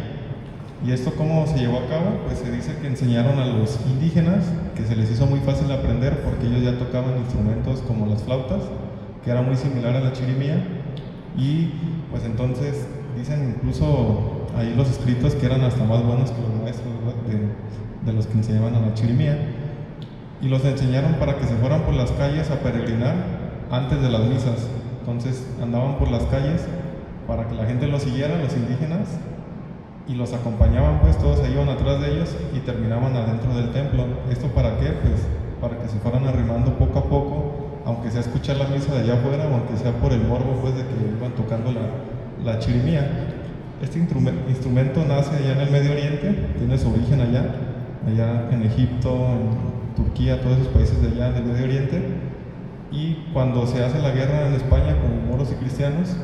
¿Y esto cómo se llevó a cabo? Pues se dice que enseñaron a los indígenas, que se les hizo muy fácil aprender porque ellos ya tocaban instrumentos como las flautas, que era muy similar a la chirimía, y pues entonces dicen incluso ahí los escritos que eran hasta más buenos que los maestros de los que enseñaban a la chirimía, y los enseñaron para que se fueran por las calles a peregrinar antes de las misas. Entonces andaban por las calles para que la gente los siguiera, los indígenas, y los acompañaban, pues todos se iban atrás de ellos y terminaban adentro del templo. ¿Esto para qué? Pues para que se fueran arrimando poco a poco, aunque sea escuchar la misa de allá afuera o aunque sea por el morbo pues de que iban tocando la chirimía. Este instrumento nace allá en el Medio Oriente, tiene su origen allá en Egipto, en Turquía, todos esos países de allá del Medio Oriente. Y cuando se hace la guerra en España con moros y cristianos,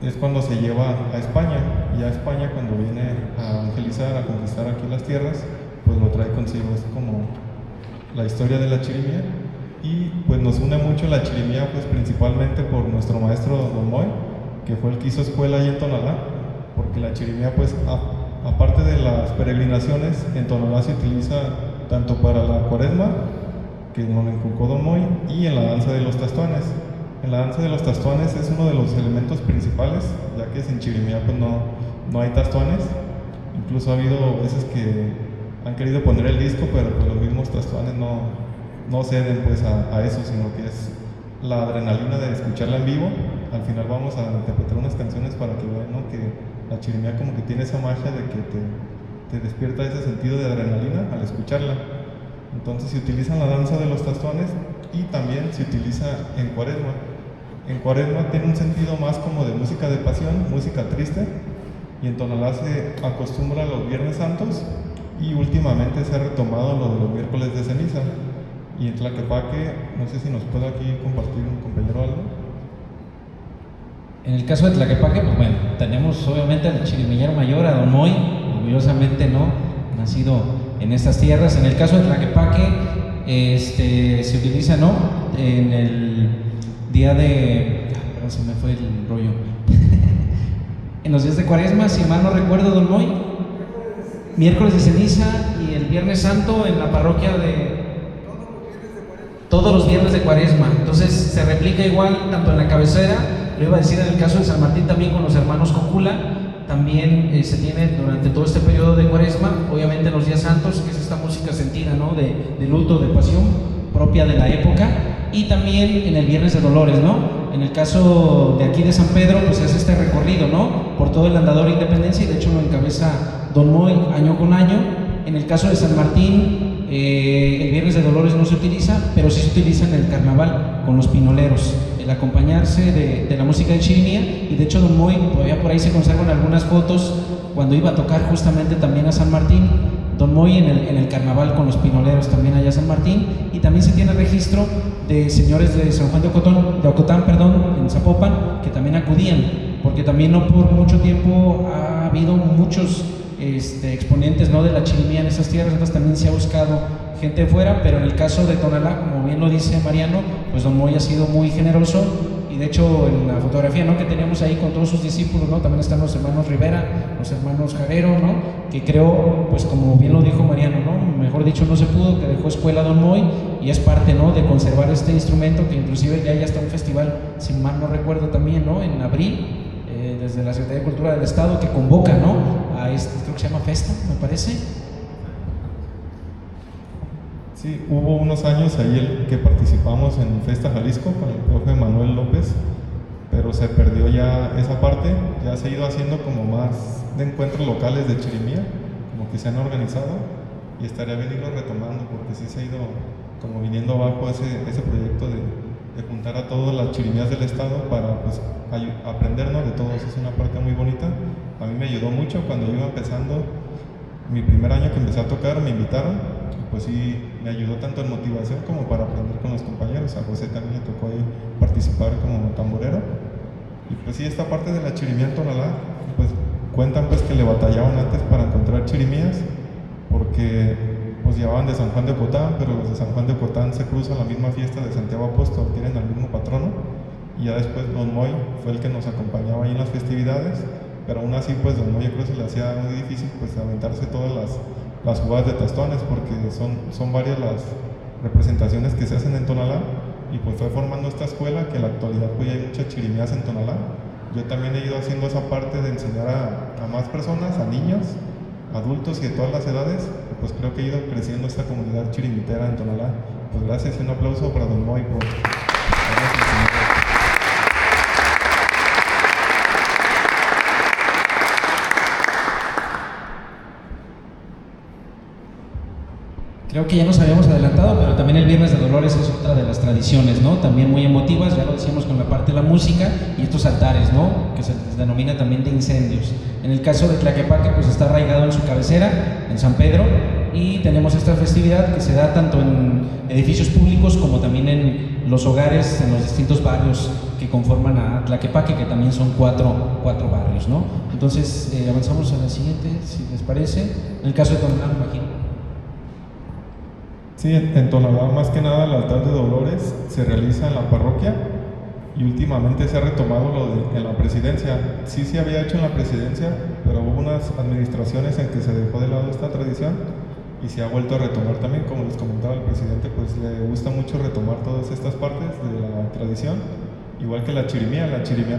es cuando se lleva a España, y a España cuando viene a evangelizar, a conquistar aquí las tierras, pues lo trae consigo. Es como la historia de la chirimía, y pues nos une mucho la chirimía pues principalmente por nuestro maestro Don Moy, que fue el que hizo escuela ahí en Tonalá, porque la chirimía pues aparte de las peregrinaciones, en Tonalá se utiliza tanto para la cuaresma, que nos lo inculcó Don Moy, y en la danza de los tastuanes. En la danza de los tastuanes es uno de los elementos principales, ya que sin chirimía pues no hay tastuanes. Incluso ha habido veces que han querido poner el disco, pero pues los mismos tastuanes no ceden pues a eso, sino que es la adrenalina de escucharla en vivo. Al final vamos a interpretar unas canciones para que vean, ¿no?, que la chirimía como que tiene esa magia de que te despierta ese sentido de adrenalina al escucharla. Entonces se utiliza en la danza de los tastuanes, y también se utiliza en cuaresma. En cuaresma tiene un sentido más como de música de pasión, música triste, y en Tonalá se acostumbra a los Viernes Santos, y últimamente se ha retomado lo de los miércoles de ceniza. Y en Tlaquepaque, no sé si nos puede aquí compartir un compañero algo. En el caso de Tlaquepaque, pues bueno, tenemos obviamente al chirimillero mayor, a Don Moy, orgullosamente, ¿no?, nacido en estas tierras. En el caso de Tlaquepaque, se utiliza, ¿no?, en el día de... perdón, se me fue el rollo. En los días de cuaresma, si mal no recuerdo, Don Moy, miércoles de ceniza, y el Viernes Santo en la parroquia de... todos los viernes de cuaresma. Entonces se replica igual tanto en la cabecera, lo iba a decir en el caso de San Martín también con los hermanos Cocula. También se tiene durante todo este periodo de cuaresma, obviamente en los días santos, que es esta música sentida, ¿no?, de luto, de pasión, propia de la época, y también en el Viernes de Dolores, ¿no? En el caso de aquí de San Pedro, pues es este recorrido, ¿no? Por todo el andador de Independencia, y de hecho lo encabeza Don Moy año con año. En el caso de San Martín, el Viernes de Dolores no se utiliza, pero sí se utiliza en el carnaval con los pinoleros, el acompañarse de la música de chirimía, y de hecho Don Moy, todavía por ahí se conservan algunas fotos cuando iba a tocar justamente también a San Martín, Don Moy en el carnaval con los pinoleros también allá a San Martín, y también se tiene registro de señores de San Juan de Ocotán, en Zapopan, que también acudían, porque también no por mucho tiempo ha habido muchos exponentes, ¿no?, de la chirimía en esas tierras. Entonces también se ha buscado gente de fuera, pero en el caso de Tonalá, como bien lo dice Mariano, pues Don Moy ha sido muy generoso, y de hecho en la fotografía, ¿no?, que teníamos ahí con todos sus discípulos, ¿no?, también están los hermanos Rivera, los hermanos Jarero, ¿no?, que creo, pues como bien lo dijo Mariano, ¿no?, mejor dicho no se pudo, que dejó escuela Don Moy, y es parte, ¿no?, de conservar este instrumento, que inclusive ya está un festival, si mal no recuerdo también, ¿no?, en abril, desde la Secretaría de Cultura del Estado, que convoca, ¿no?, a creo que se llama Festa, me parece. Sí, hubo unos años ahí que participamos en Festa Jalisco con el profe Manuel López, pero se perdió ya esa parte. Ya se ha ido haciendo como más de encuentros locales de chirimía, como que se han organizado, y estaría bien irlo retomando, porque sí se ha ido como viniendo abajo ese proyecto de juntar a todas las chirimías del estado para pues aprendernos de todos. Es una parte muy bonita. A mí me ayudó mucho cuando yo iba empezando, mi primer año que empecé a tocar, me invitaron, y pues sí, me ayudó tanto en motivación como para aprender con los compañeros. A José también le tocó ahí participar como tamborero, y pues sí, esta parte de la chirimía en Tonalá, pues cuentan pues que le batallaban antes para encontrar chirimías, porque pues llevaban de San Juan de Ocotán, pero los de San Juan de Ocotán se cruzan la misma fiesta de Santiago Apóstol, tienen al mismo patrono, y ya después Don Moy fue el que nos acompañaba ahí en las festividades, pero aún así pues Don Moy yo creo que se le hacía muy difícil pues aventarse todas las jugadas de tastones, porque son varias las representaciones que se hacen en Tonalá, y pues fue formando esta escuela que en la actualidad pues ya hay muchas chirimías en Tonalá. Yo también he ido haciendo esa parte de enseñar a más personas, a niños, adultos y de todas las edades, pues creo que ha ido creciendo esta comunidad chirimitera en Tonalá. Pues gracias, y un aplauso para Don Moy por habernos enseñado. Creo que ya nos habíamos adelantado, pero también el Viernes de Dolores es otra de las tradiciones, ¿no?, también muy emotivas, ya lo decíamos con la parte de la música y estos altares, ¿no?, que se les denomina también de incendios. En el caso de Tlaquepaque, pues está arraigado en su cabecera, en San Pedro, y tenemos esta festividad que se da tanto en edificios públicos como también en los hogares, en los distintos barrios que conforman a Tlaquepaque, que también son cuatro barrios, ¿no? Entonces, avanzamos a la siguiente, si les parece. En el caso de Tonalá, me imagino. Sí, en Tonalá más que nada el altar de Dolores se realiza en la parroquia, y últimamente se ha retomado en la presidencia. Sí se había hecho en la presidencia, pero hubo unas administraciones en que se dejó de lado esta tradición y se ha vuelto a retomar también. Como les comentaba el presidente, pues le gusta mucho retomar todas estas partes de la tradición, igual que la chirimía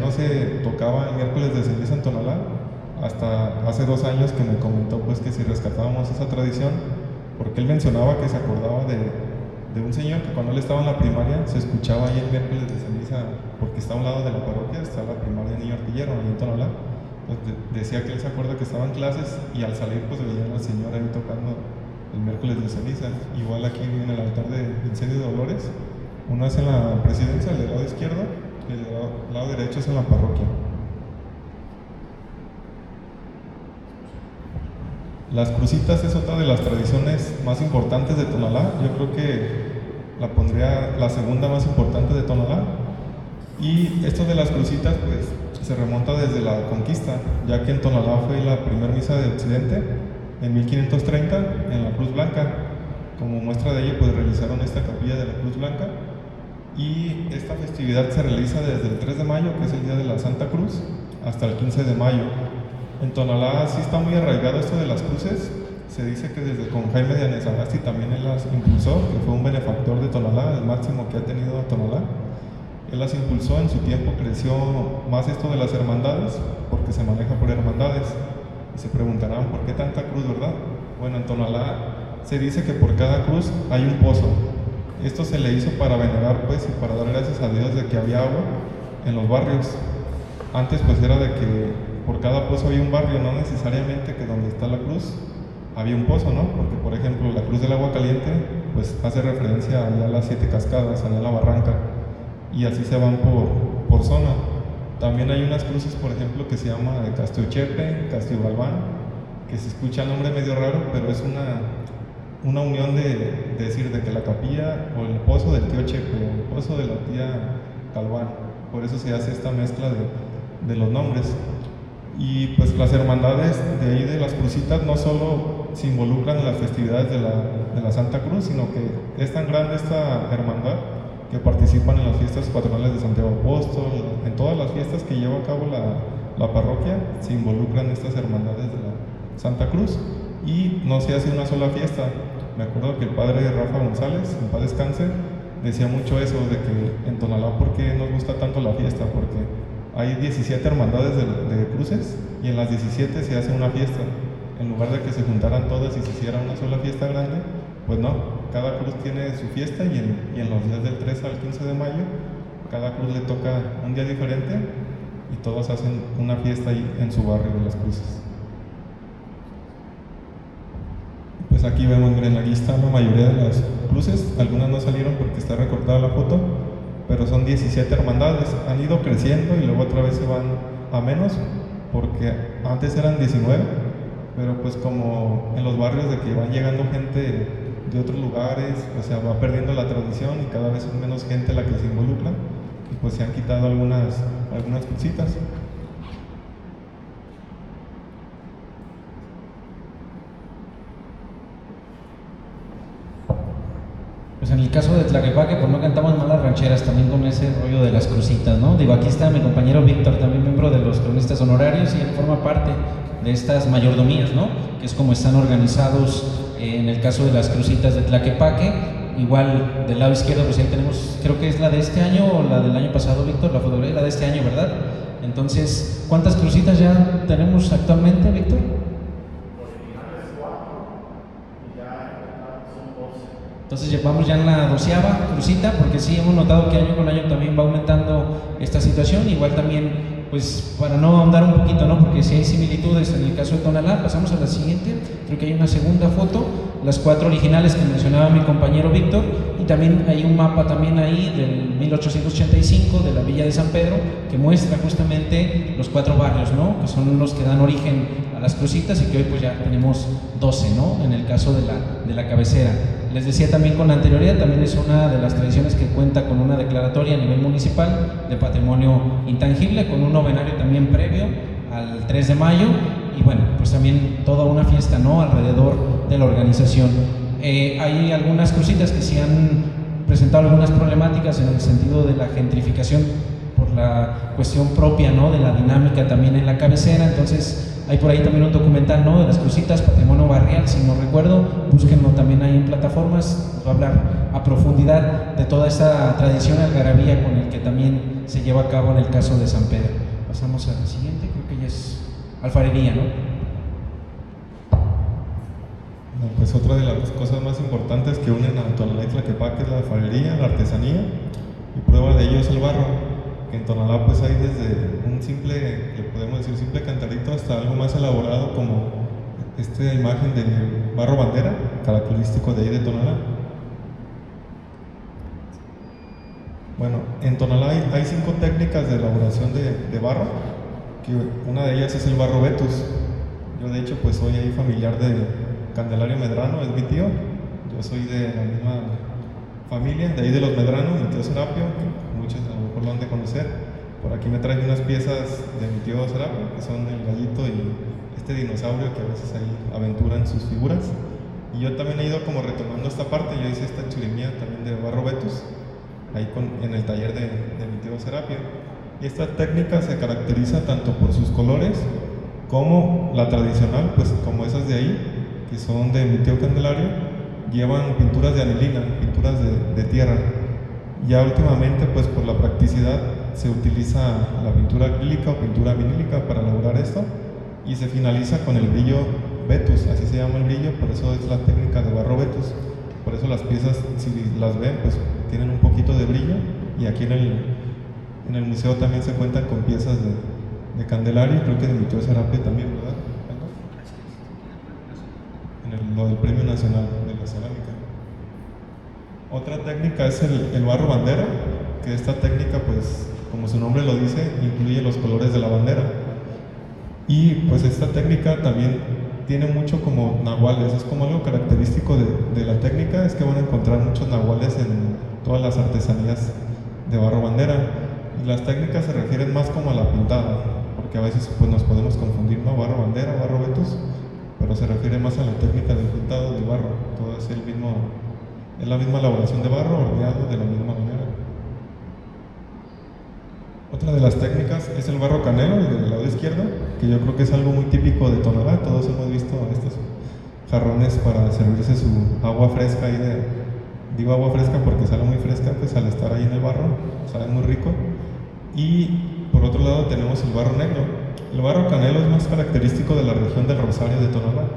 no se tocaba el miércoles de ceniza en Tonalá hasta hace 2 años, que me comentó pues que si rescatábamos esa tradición, porque él mencionaba que se acordaba de un señor que cuando él estaba en la primaria se escuchaba ahí el miércoles de ceniza, porque está a un lado de la parroquia, está la primaria Niño Artillero ahí en Tonalá. Entonces decía que él se acuerda que estaba en clases y al salir pues veían al señor ahí tocando el miércoles de ceniza. Igual aquí en el altar de incendio de Dolores, uno es en la presidencia, el del lado izquierdo, y el del lado derecho es en la parroquia. Las crucitas es otra de las tradiciones más importantes de Tonalá. Yo creo que la pondría la segunda más importante de Tonalá. Y esto de las crucitas pues se remonta desde la conquista, ya que en Tonalá fue la primera misa de Occidente en 1530 en la Cruz Blanca. Como muestra de ello pues realizaron esta capilla de la Cruz Blanca, y esta festividad se realiza desde el 3 de mayo, que es el día de la Santa Cruz, hasta el 15 de mayo. En Tonalá sí está muy arraigado esto de las cruces. Se dice que desde con Jaime de Anesagasti también él las impulsó, que fue un benefactor de Tonalá, el máximo que ha tenido Tonalá. Él las impulsó, en su tiempo creció más esto de las hermandades, porque se maneja por hermandades. Y se preguntarán, ¿por qué tanta cruz, verdad? Bueno, en Tonalá se dice que por cada cruz hay un pozo. Esto se le hizo para venerar, pues, y para dar gracias a Dios de que había agua en los barrios. Antes, pues, era de que por cada pozo había un barrio, no necesariamente que donde está la cruz había un pozo, ¿no? Porque, por ejemplo, la cruz del agua caliente, pues, hace referencia allá a las 7 cascadas, allá a la barranca, y así se van por zona. También hay unas cruces, por ejemplo, que se llama de Castiochepe, Castillo-Galván, que se escucha el nombre medio raro, pero es una unión de decir de que la capilla o el pozo del tío Chepe o el pozo de la tía Galván. Por eso se hace esta mezcla de los nombres. Y pues las hermandades de ahí de las crucitas no solo se involucran en las festividades de la Santa Cruz, sino que es tan grande esta hermandad que participan en las fiestas patronales de Santiago Apóstol, en todas las fiestas que lleva a cabo la parroquia se involucran estas hermandades de la Santa Cruz, y no se hace una sola fiesta. Me acuerdo que el padre Rafa González, en paz descanse, decía mucho eso, de que en Tonalá, ¿por qué nos gusta tanto la fiesta? Porque hay 17 hermandades de cruces, y en las 17 se hace una fiesta. En lugar de que se juntaran todas y se hiciera una sola fiesta grande, pues no, cada cruz tiene su fiesta, y en los días del 3 al 15 de mayo, cada cruz le toca un día diferente, y todos hacen una fiesta ahí en su barrio de las cruces. Pues aquí vemos, miren, aquí está la mayoría de las cruces, algunas no salieron porque está recortada la foto, pero son 17 hermandades, han ido creciendo y luego otra vez se van a menos, porque antes eran 19, pero pues como en los barrios de que van llegando gente de otros lugares, o sea, va perdiendo la tradición y cada vez es menos gente la que se involucra, y pues se han quitado algunas crucitas. Pues en el caso de Tlaquepaque, pues no cantamos mal las rancheras, también con ese rollo de las crucitas, ¿no? Digo, aquí está mi compañero Víctor, también miembro de los cronistas honorarios, y él forma parte de estas mayordomías, ¿no? Que es como están organizados en el caso de las crucitas de Tlaquepaque. Igual del lado izquierdo, pues ahí tenemos, creo que es la de este año o la del año pasado, Víctor, la fotografía, la de este año, ¿verdad? Entonces, ¿cuántas crucitas ya tenemos actualmente, Víctor? Entonces llevamos ya en la 12ª crucita, porque sí hemos notado que año con año también va aumentando esta situación. Igual también, pues para no ahondar un poquito, ¿no? Porque sí hay similitudes en el caso de Tonalá. Pasamos a la siguiente, creo que hay una segunda foto, las 4 originales que mencionaba mi compañero Víctor, y también hay un mapa también ahí del 1885 de la Villa de San Pedro, que muestra justamente los 4 barrios, ¿no? Que son los que dan origen a las crucitas, y que hoy pues ya tenemos 12, ¿no? En el caso de la cabecera. Les decía también con anterioridad, también es una de las tradiciones que cuenta con una declaratoria a nivel municipal de patrimonio intangible, con un novenario también previo al 3 de mayo, y bueno, pues también toda una fiesta, ¿no? Alrededor de la organización. Hay algunas crucitas que sí han presentado algunas problemáticas en el sentido de la gentrificación por la cuestión propia, ¿no? De la dinámica también en la cabecera. Entonces hay por ahí también un documental, ¿no? De las crucitas, patrimonio barrial, si no recuerdo, búsquenlo también ahí en plataformas, nos va a hablar a profundidad de toda esa tradición algarabía con el que también se lleva a cabo en el caso de San Pedro. Pasamos a la siguiente, creo que ya es alfarería, ¿no? Pues otra de las cosas más importantes que unen a Tonalá y Tlaquepaque es la alfarería, la artesanía, y prueba de ello es el barro. En Tonalá pues hay desde un simple, le podemos decir simple cantarito, hasta algo más elaborado como esta imagen de barro bandera, característico de ahí de Tonalá. Bueno, en Tonalá hay 5 técnicas de elaboración de barro, que una de ellas es el barro Vetus. Yo de hecho pues soy ahí familiar de Candelario Medrano, es mi tío, yo soy de la misma familia, de ahí de los Medrano, mi tío Serapio, que muchos a lo mejor lo han de conocer. Por aquí me traje unas piezas de mi tío Serapio, que son el gallito y este dinosaurio que a veces ahí aventuran sus figuras. Y yo también he ido como retomando esta parte, yo hice esta churimía también de barro Vetus, ahí en el taller de mi tío Serapio. Y esta técnica se caracteriza tanto por sus colores como la tradicional, pues como esas de ahí, que son de mi tío Candelario, llevan pinturas de anilina, pinturas de tierra. Ya últimamente, pues por la practicidad, se utiliza la pintura acrílica o pintura vinílica para elaborar esto, y se finaliza con el brillo Vetus, así se llama el brillo, por eso es la técnica de barro Vetus. por eso las piezas, si las ven, pues tienen un poquito de brillo. Y aquí en el museo también se cuentan con piezas de Candelaria, creo que de Vittorio Serapio también, ¿verdad? Lo del Premio Nacional de la Cerámica. Otra técnica es el barro bandera, que esta técnica, pues, como su nombre lo dice, incluye los colores de la bandera. Y pues esta técnica también tiene mucho como nahuales, es como algo característico de la técnica, es que van a encontrar muchos nahuales en todas las artesanías de barro bandera. Y las técnicas se refieren más como a la pintada, porque a veces pues nos podemos confundir, ¿no? Barro bandera, barro vetus, pero se refiere más a la técnica del pintado del barro. Todo es la misma elaboración de barro, horneado de la misma manera. Otra de las técnicas es el barro canelo, el del lado izquierdo, que yo creo que es algo muy típico de Tonalá. Todos hemos visto estos jarrones para servirse su agua fresca ahí digo agua fresca porque sale muy fresca, pues al estar ahí en el barro, sabe muy rico. Y por otro lado tenemos el barro negro. El barro canelo es más característico de la región del Rosario de Tonalá.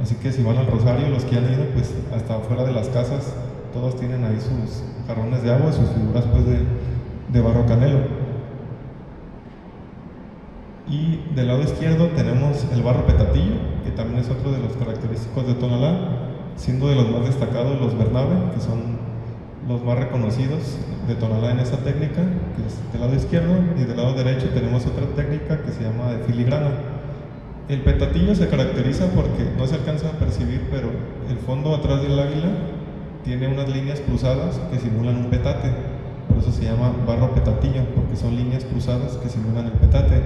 Así que si van al Rosario, los que han ido, pues hasta afuera de las casas, todos tienen ahí sus jarrones de agua, sus figuras pues de barro canelo. Y del lado izquierdo tenemos el barro petatillo, que también es otro de los característicos de Tonalá, siendo de los más destacados los Bernabe, que son los más reconocidos de Tonalá en esta técnica, que es del lado izquierdo, y del lado derecho tenemos otra técnica que se llama de filigrana. El petatillo se caracteriza porque no se alcanza a percibir, pero el fondo atrás del águila tiene unas líneas cruzadas que simulan un petate, por eso se llama barro petatillo, porque son líneas cruzadas que simulan el petate.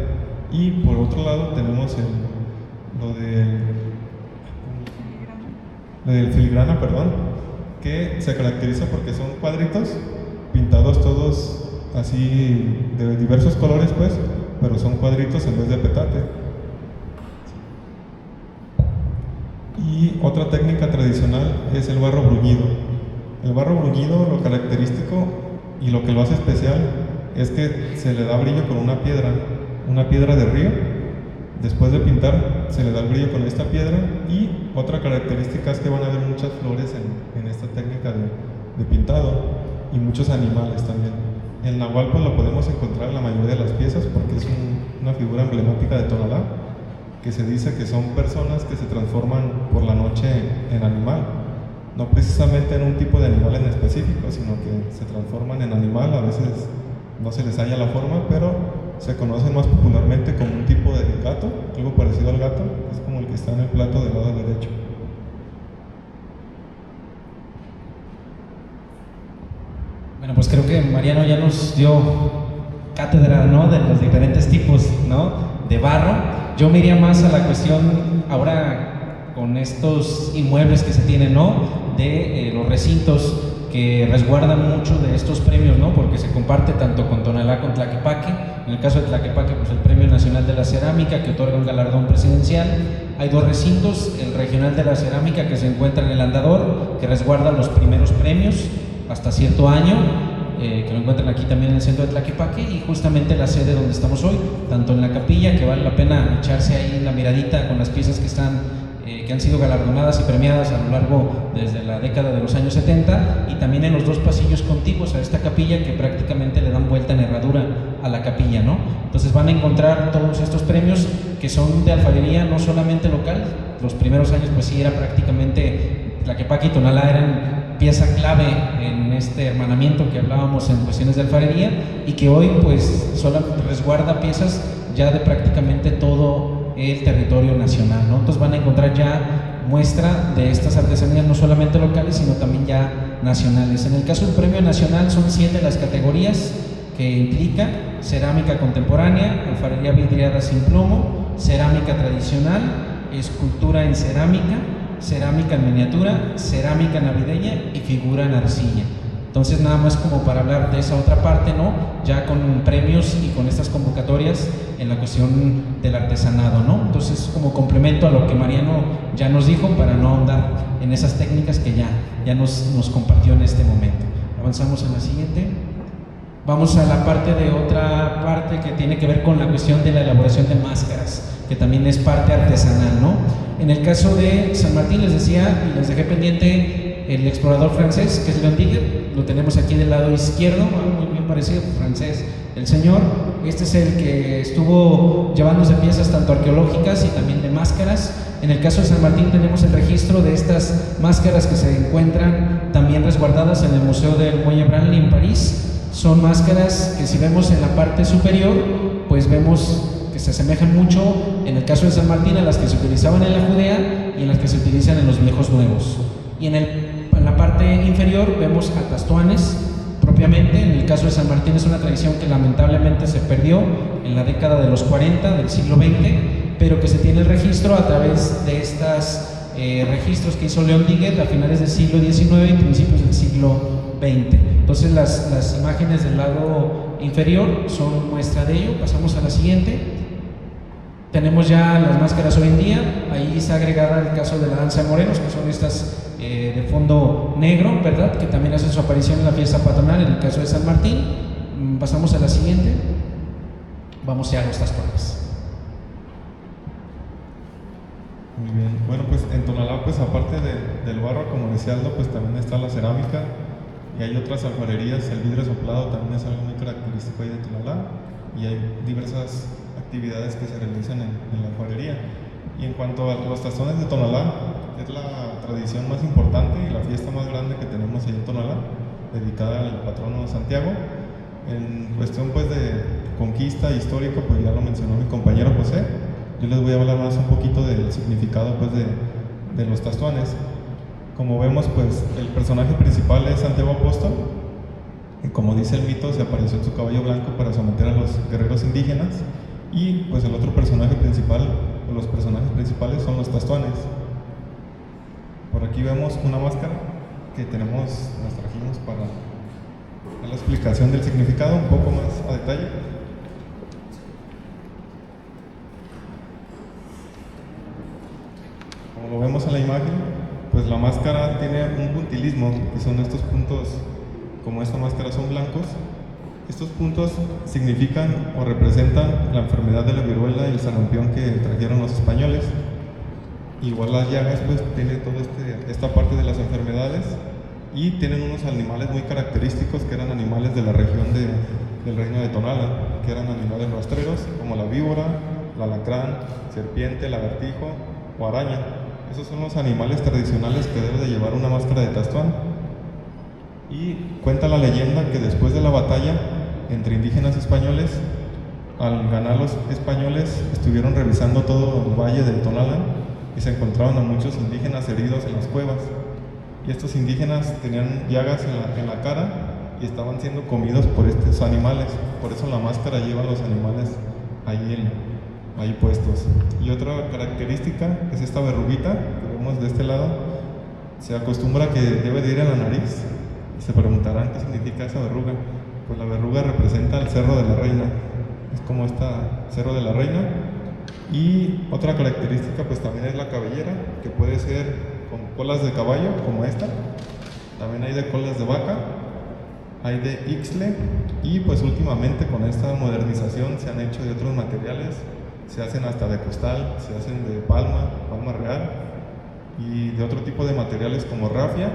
Y por otro lado tenemos lo del filigrana, que se caracteriza porque son cuadritos pintados todos así de diversos colores, pues, pero son cuadritos en vez de petate. Y otra técnica tradicional es el barro bruñido. El barro bruñido, lo característico y lo que lo hace especial es que se le da brillo con una piedra de río. Después de pintar se le da el brillo con esta piedra, y otra característica es que van a haber muchas flores en esta técnica de pintado, y muchos animales también. El nahual pues lo podemos encontrar en la mayoría de las piezas porque es una figura emblemática de Tonalá, que se dice que son personas que se transforman por la noche en animal, no precisamente en un tipo de animal en específico, sino que se transforman en animal. A veces no se les halla la forma, pero se conocen más popularmente como un tipo de gato, algo parecido al gato, es como el que está en el plato del lado derecho. Bueno, pues creo que Mariano ya nos dio cátedra, ¿no?, de los diferentes tipos, ¿no?, de barro. Yo me iría más a la cuestión ahora con estos inmuebles que se tienen, ¿no?, de los recintos que resguardan mucho de estos premios, ¿no?, porque se comparte tanto con Tonalá, con Tlaquepaque. En el caso de Tlaquepaque, pues el Premio Nacional de la Cerámica, que otorga un galardón presidencial. Hay dos recintos, el Regional de la Cerámica, que se encuentra en el Andador, que resguarda los primeros premios hasta cierto año, que lo encuentran aquí también en el centro de Tlaquepaque, y justamente la sede donde estamos hoy, tanto en la capilla, que vale la pena echarse ahí la miradita con las piezas que han sido galardonadas y premiadas a lo largo desde la década de los años 70, y también en los dos pasillos contiguos a esta capilla, que prácticamente le dan vuelta en herradura a la capilla, ¿no? Entonces van a encontrar todos estos premios que son de alfarería, no solamente local. Los primeros años pues sí era prácticamente Tlaquepaque y Tonalá eran pieza clave en este hermanamiento que hablábamos en cuestiones de alfarería, y que hoy pues solo resguarda piezas ya de prácticamente todo el territorio nacional, ¿no? Entonces van a encontrar ya muestra de estas artesanías no solamente locales, sino también ya nacionales. En el caso del Premio Nacional son 7 las categorías que implica: cerámica contemporánea, alfarería vidriada sin plomo, cerámica tradicional, escultura en cerámica, cerámica en miniatura, cerámica navideña y figura en arcilla. Entonces nada más como para hablar de esa otra parte, ¿no?, ya con premios y con estas convocatorias en la cuestión del artesanado, ¿no? Entonces, como complemento a lo que Mariano ya nos dijo, para no ahondar en esas técnicas que ya nos compartió en este momento. Avanzamos a la siguiente. Vamos a la parte de otra parte que tiene que ver con la cuestión de la elaboración de máscaras, que también es parte artesanal, ¿no? En el caso de San Martín, les decía y les dejé pendiente el explorador francés, que es Leon Digger, lo tenemos aquí del lado izquierdo, muy bien parecido, francés el señor. Este es el que estuvo llevándose piezas tanto arqueológicas y también de máscaras. En el caso de San Martín tenemos el registro de estas máscaras que se encuentran también resguardadas en el Museo del Muelle Branly en París. Son máscaras que, si vemos en la parte superior, pues vemos que se asemejan mucho, en el caso de San Martín, a las que se utilizaban en la Judea y en las que se utilizan en los viejos nuevos. Y en la parte inferior vemos atastuanes propiamente. En el caso de San Martín es una tradición que lamentablemente se perdió en la década de los 40 del siglo XX, pero que se tiene el registro a través de estos registros que hizo Leon Digger a finales del siglo XIX y principios del siglo XX. Entonces las imágenes del lado inferior son muestra de ello. Pasamos a la siguiente. Tenemos ya las máscaras hoy en día. Ahí está agregada el caso de la danza de morenos, que son estas de fondo negro, ¿verdad? Que también hacen su aparición en la fiesta patronal, en el caso de San Martín. Pasamos a la siguiente. Vamos ya a los tastuanes. Muy bien. Bueno, pues en Tonalá, pues aparte del barro, como decía Aldo, pues también está la cerámica y hay otras alfarerías. El vidrio soplado también es algo muy característico ahí de Tonalá, y hay diversas actividades que se realizan en la alfarería. Y en cuanto a los tazones de Tonalá, es la tradición más importante y la fiesta más grande que tenemos ahí en Tonalá, dedicada al patrono Santiago. En cuestión pues de conquista histórico, pues ya lo mencionó mi compañero José. Yo les voy a hablar más un poquito del significado pues de los tazuanes. Como vemos, pues el personaje principal es Santiago Apóstol, y como dice el mito, se apareció en su caballo blanco para someter a los guerreros indígenas. Y pues el otro personaje principal, o los personajes principales, son los tazuanes. Por aquí vemos una máscara que nos trajimos para dar la explicación del significado un poco más a detalle. Como lo vemos en la imagen, pues la máscara tiene un puntilismo, que son estos puntos, como esta máscara son blancos. Estos puntos significan o representan la enfermedad de la viruela y el sarampión que trajeron los españoles. Igual las llagas pues tiene toda esta parte de las enfermedades, y tienen unos animales muy característicos que eran animales de la región del reino de Tonala, que eran animales rastreros como la víbora, el alacrán, serpiente, lagartijo o araña. Esos son los animales tradicionales que debe de llevar una máscara de tastuán. Y cuenta la leyenda que después de la batalla entre indígenas y españoles, al ganar los españoles, estuvieron revisando todo el valle de Tonala y se encontraron a muchos indígenas heridos en las cuevas. Y estos indígenas tenían llagas en la cara y estaban siendo comidos por estos animales. Por eso la máscara lleva a los animales ahí puestos. Y otra característica es esta verruguita que vemos de este lado. Se acostumbra que debe de ir a la nariz, y se preguntarán qué significa esa verruga. Pues la verruga representa el Cerro de la Reina, es como esta Cerro de la Reina. Y otra característica pues también es la cabellera, que puede ser con colas de caballo como esta, también hay de colas de vaca, hay de ixtle, y pues últimamente con esta modernización se han hecho de otros materiales, se hacen hasta de costal, se hacen de palma real, y de otro tipo de materiales como rafia.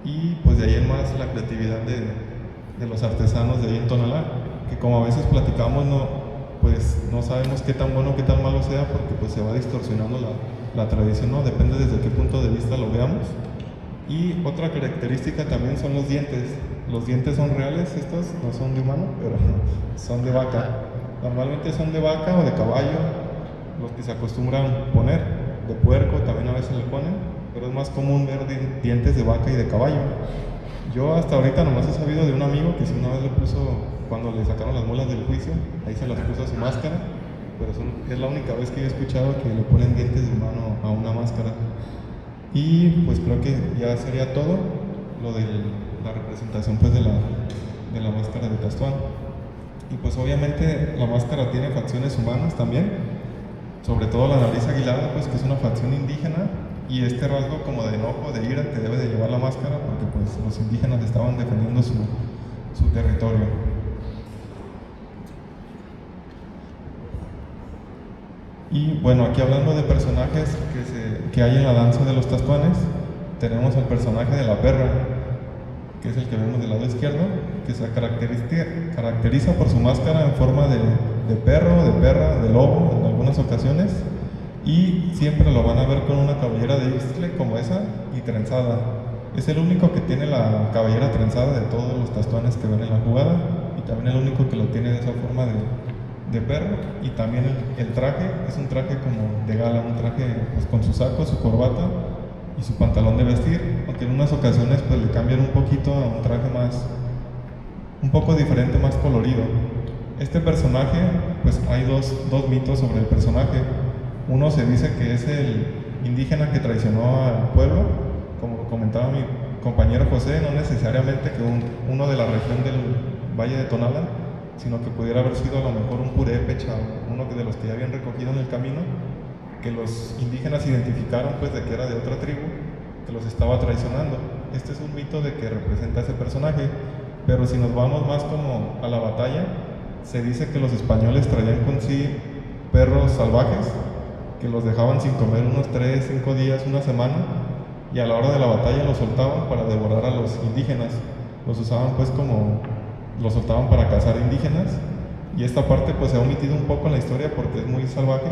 Y pues de ahí en más la creatividad de los artesanos de ahí en Tonalá, que como a veces platicamos no sabemos qué tan bueno o qué tan malo sea, porque pues se va distorsionando la tradición, ¿no? Depende desde qué punto de vista lo veamos. Y otra característica también son los dientes. Los dientes son reales, estos no son de humano, pero son de vaca. Normalmente son de vaca o de caballo, los que se acostumbran poner. De puerco también a veces le ponen, pero es más común ver dientes de vaca y de caballo. Yo hasta ahorita nomás he sabido de un amigo que si una vez le puso, cuando le sacaron las muelas del juicio, ahí se las puso a su máscara, pero es la única vez que yo he escuchado que le ponen dientes de humano a una máscara. Y pues creo que ya sería todo lo de la representación pues de la máscara de Tastuán. Y pues obviamente la máscara tiene facciones humanas también, sobre todo la nariz aguilada, pues que es una facción indígena, y este rasgo como de enojo, de ira, que debe de llevar la máscara, porque pues los indígenas estaban defendiendo su territorio. Y bueno, aquí hablando de personajes que hay en la danza de los tastuanes, tenemos al personaje de la perra, que es el que vemos del lado izquierdo, que se caracteriza por su máscara en forma de perro, de perra, de lobo en algunas ocasiones, y siempre lo van a ver con una cabellera de Ixtle como esa y trenzada. Es el único que tiene la cabellera trenzada de todos los tastuanes que ven en la jugada, y también el único que lo tiene de esa forma de perro. Y también el traje es un traje como de gala, un traje pues, con su saco, su corbata y su pantalón de vestir, aunque en unas ocasiones pues le cambian un poquito a un traje un poco diferente, más colorido. Este personaje, pues hay dos mitos sobre el personaje. Uno se dice que es el indígena que traicionó al pueblo, como comentaba mi compañero José, no necesariamente que uno de la región del Valle de Tonalá, sino que pudiera haber sido a lo mejor un purépecha, uno de los que ya habían recogido en el camino, que los indígenas identificaron pues de que era de otra tribu, que los estaba traicionando. Este es un mito de que representa a ese personaje, pero si nos vamos más como a la batalla, se dice que los españoles traían con sí perros salvajes, que los dejaban sin comer unos 3, 5 días, una semana, y a la hora de la batalla los soltaban para devorar a los indígenas. Los usaban pues como, los soltaban para cazar indígenas, y esta parte pues se ha omitido un poco en la historia porque es muy salvaje,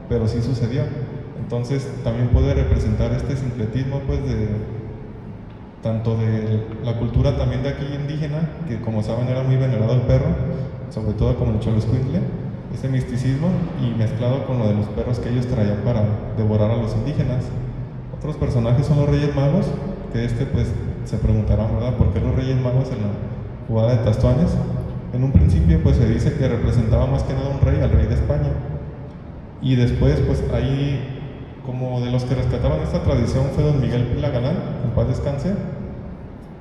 pero sí sucedió. Entonces también puede representar este sincretismo pues tanto de la cultura también de aquí indígena, que como saben era muy venerado el perro, sobre todo como el Xoloitzcuintle, ese misticismo, y mezclado con lo de los perros que ellos traían para devorar a los indígenas. Otros personajes son los Reyes Magos, que pues se preguntarán, ¿verdad?, ¿por qué los Reyes Magos en la jugada de Tastuanes? En un principio pues se dice que representaba más que nada un rey, al rey de España, y después pues ahí, como de los que rescataban esta tradición fue don Miguel Pila Galán, en paz descanse.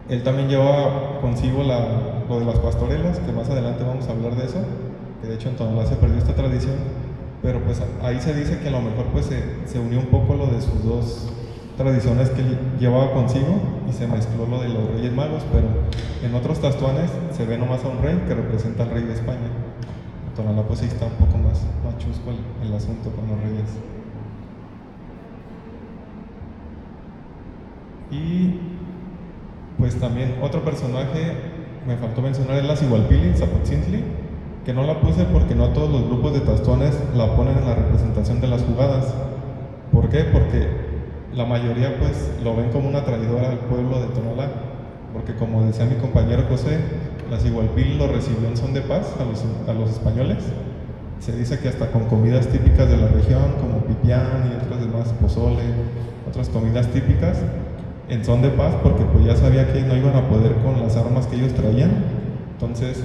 Él también llevaba consigo lo de las pastorelas, que más adelante vamos a hablar de eso, que de hecho en Tonalá se perdió esta tradición, pero pues ahí se dice que a lo mejor pues se unió un poco lo de sus dos tradiciones que él llevaba consigo y se mezcló lo de los Reyes Magos, pero en otros tastuanes se ve nomás a un rey que representa al rey de España. En Tonalá pues ahí está un poco más chusco el asunto con los reyes. Y pues también otro personaje, me faltó mencionar, es la Sigualpili, Zapotzintli, que no la puse porque no todos los grupos de tastuanes la ponen en la representación de las jugadas. ¿Por qué? Porque la mayoría pues lo ven como una traidora al pueblo de Tonalá, porque como decía mi compañero José, la Sigualpili lo recibió en son de paz a los españoles. Se dice que hasta con comidas típicas de la región, como pipián y otras demás, pozole, otras comidas típicas, en son de paz, porque pues ya sabía que no iban a poder con las armas que ellos traían. Entonces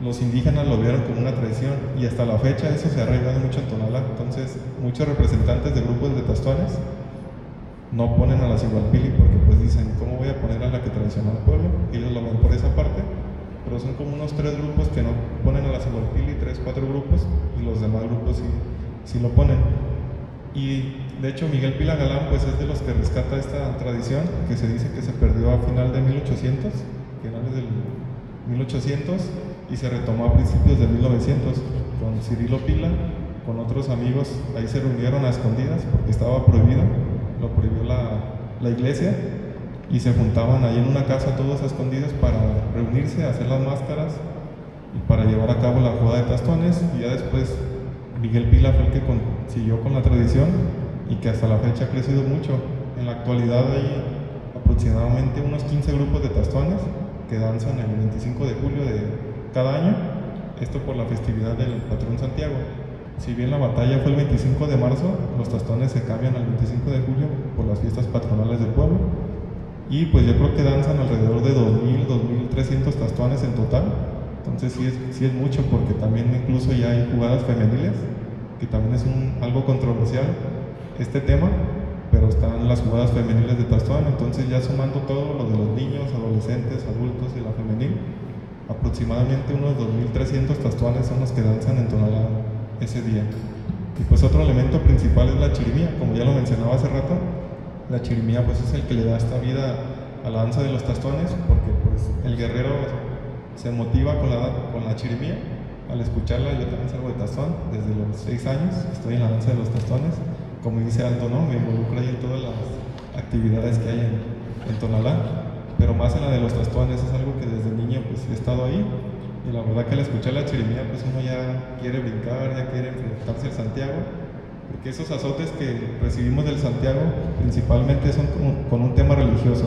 los indígenas lo vieron como una traición, y hasta la fecha eso se ha arraigado mucho en Tonalá. Entonces muchos representantes de grupos de tastuanes no ponen a la Sigualpili porque pues dicen, ¿cómo voy a poner a la que traicionó al pueblo? Ellos lo ven por esa parte, pero son como unos 3 grupos que no ponen a la Sigualpili, 3, 4 grupos, y los demás grupos sí lo ponen. Y de hecho Miguel Pila Galán pues es de los que rescata esta tradición, que se dice que se perdió a finales del 1800, y se retomó a principios de 1900 con Cirilo Pila, con otros amigos. Ahí se reunieron a escondidas porque estaba prohibido, lo prohibió la iglesia, y se juntaban ahí en una casa todos a escondidas para reunirse, hacer las máscaras y para llevar a cabo la jugada de tastuanes. Y ya después Miguel Pila fue el que siguió con la tradición, y que hasta la fecha ha crecido mucho. En la actualidad hay aproximadamente unos 15 grupos de tastuanes que danzan el 25 de julio de cada año, esto por la festividad del patrón Santiago. Si bien la batalla fue el 25 de marzo, los tastuanes se cambian al 25 de julio por las fiestas patronales del pueblo, y pues yo creo que danzan alrededor de 2.000, 2.300 tastuanes en total. Entonces sí es mucho, porque también incluso ya hay jugadas femeniles, que también es algo controversial este tema, pero están las jugadas femeniles de tastuán. Entonces ya sumando todo lo de los niños, adolescentes, adultos y la femenil, aproximadamente unos 2.300 tastuanes son los que danzan en Tonalá ese día. Y pues otro elemento principal es la chirimía, como ya lo mencionaba hace rato. La chirimía pues es el que le da esta vida a la danza de los tastuanes, porque pues el guerrero se motiva con la chirimía. Al escucharla, yo también salgo de tastuán desde los 6 años, estoy en la danza de los tastuanes. Como dice Aldo, ¿no?, me involucro ahí en todas actividades que hay en Tonalá, pero más en la de los Tostones. Es algo que desde niño pues he estado ahí, y la verdad que al escuchar la chirimía pues uno ya quiere brincar, ya quiere enfrentarse al Santiago, porque esos azotes que recibimos del Santiago principalmente son con un tema religioso.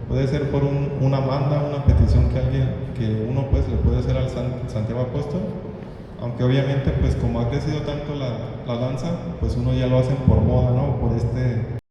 Puede ser por una manda, una petición que uno pues le puede hacer al Santiago Apóstol, aunque obviamente pues como ha crecido tanto la danza, pues uno ya lo hace por moda, ¿no? Por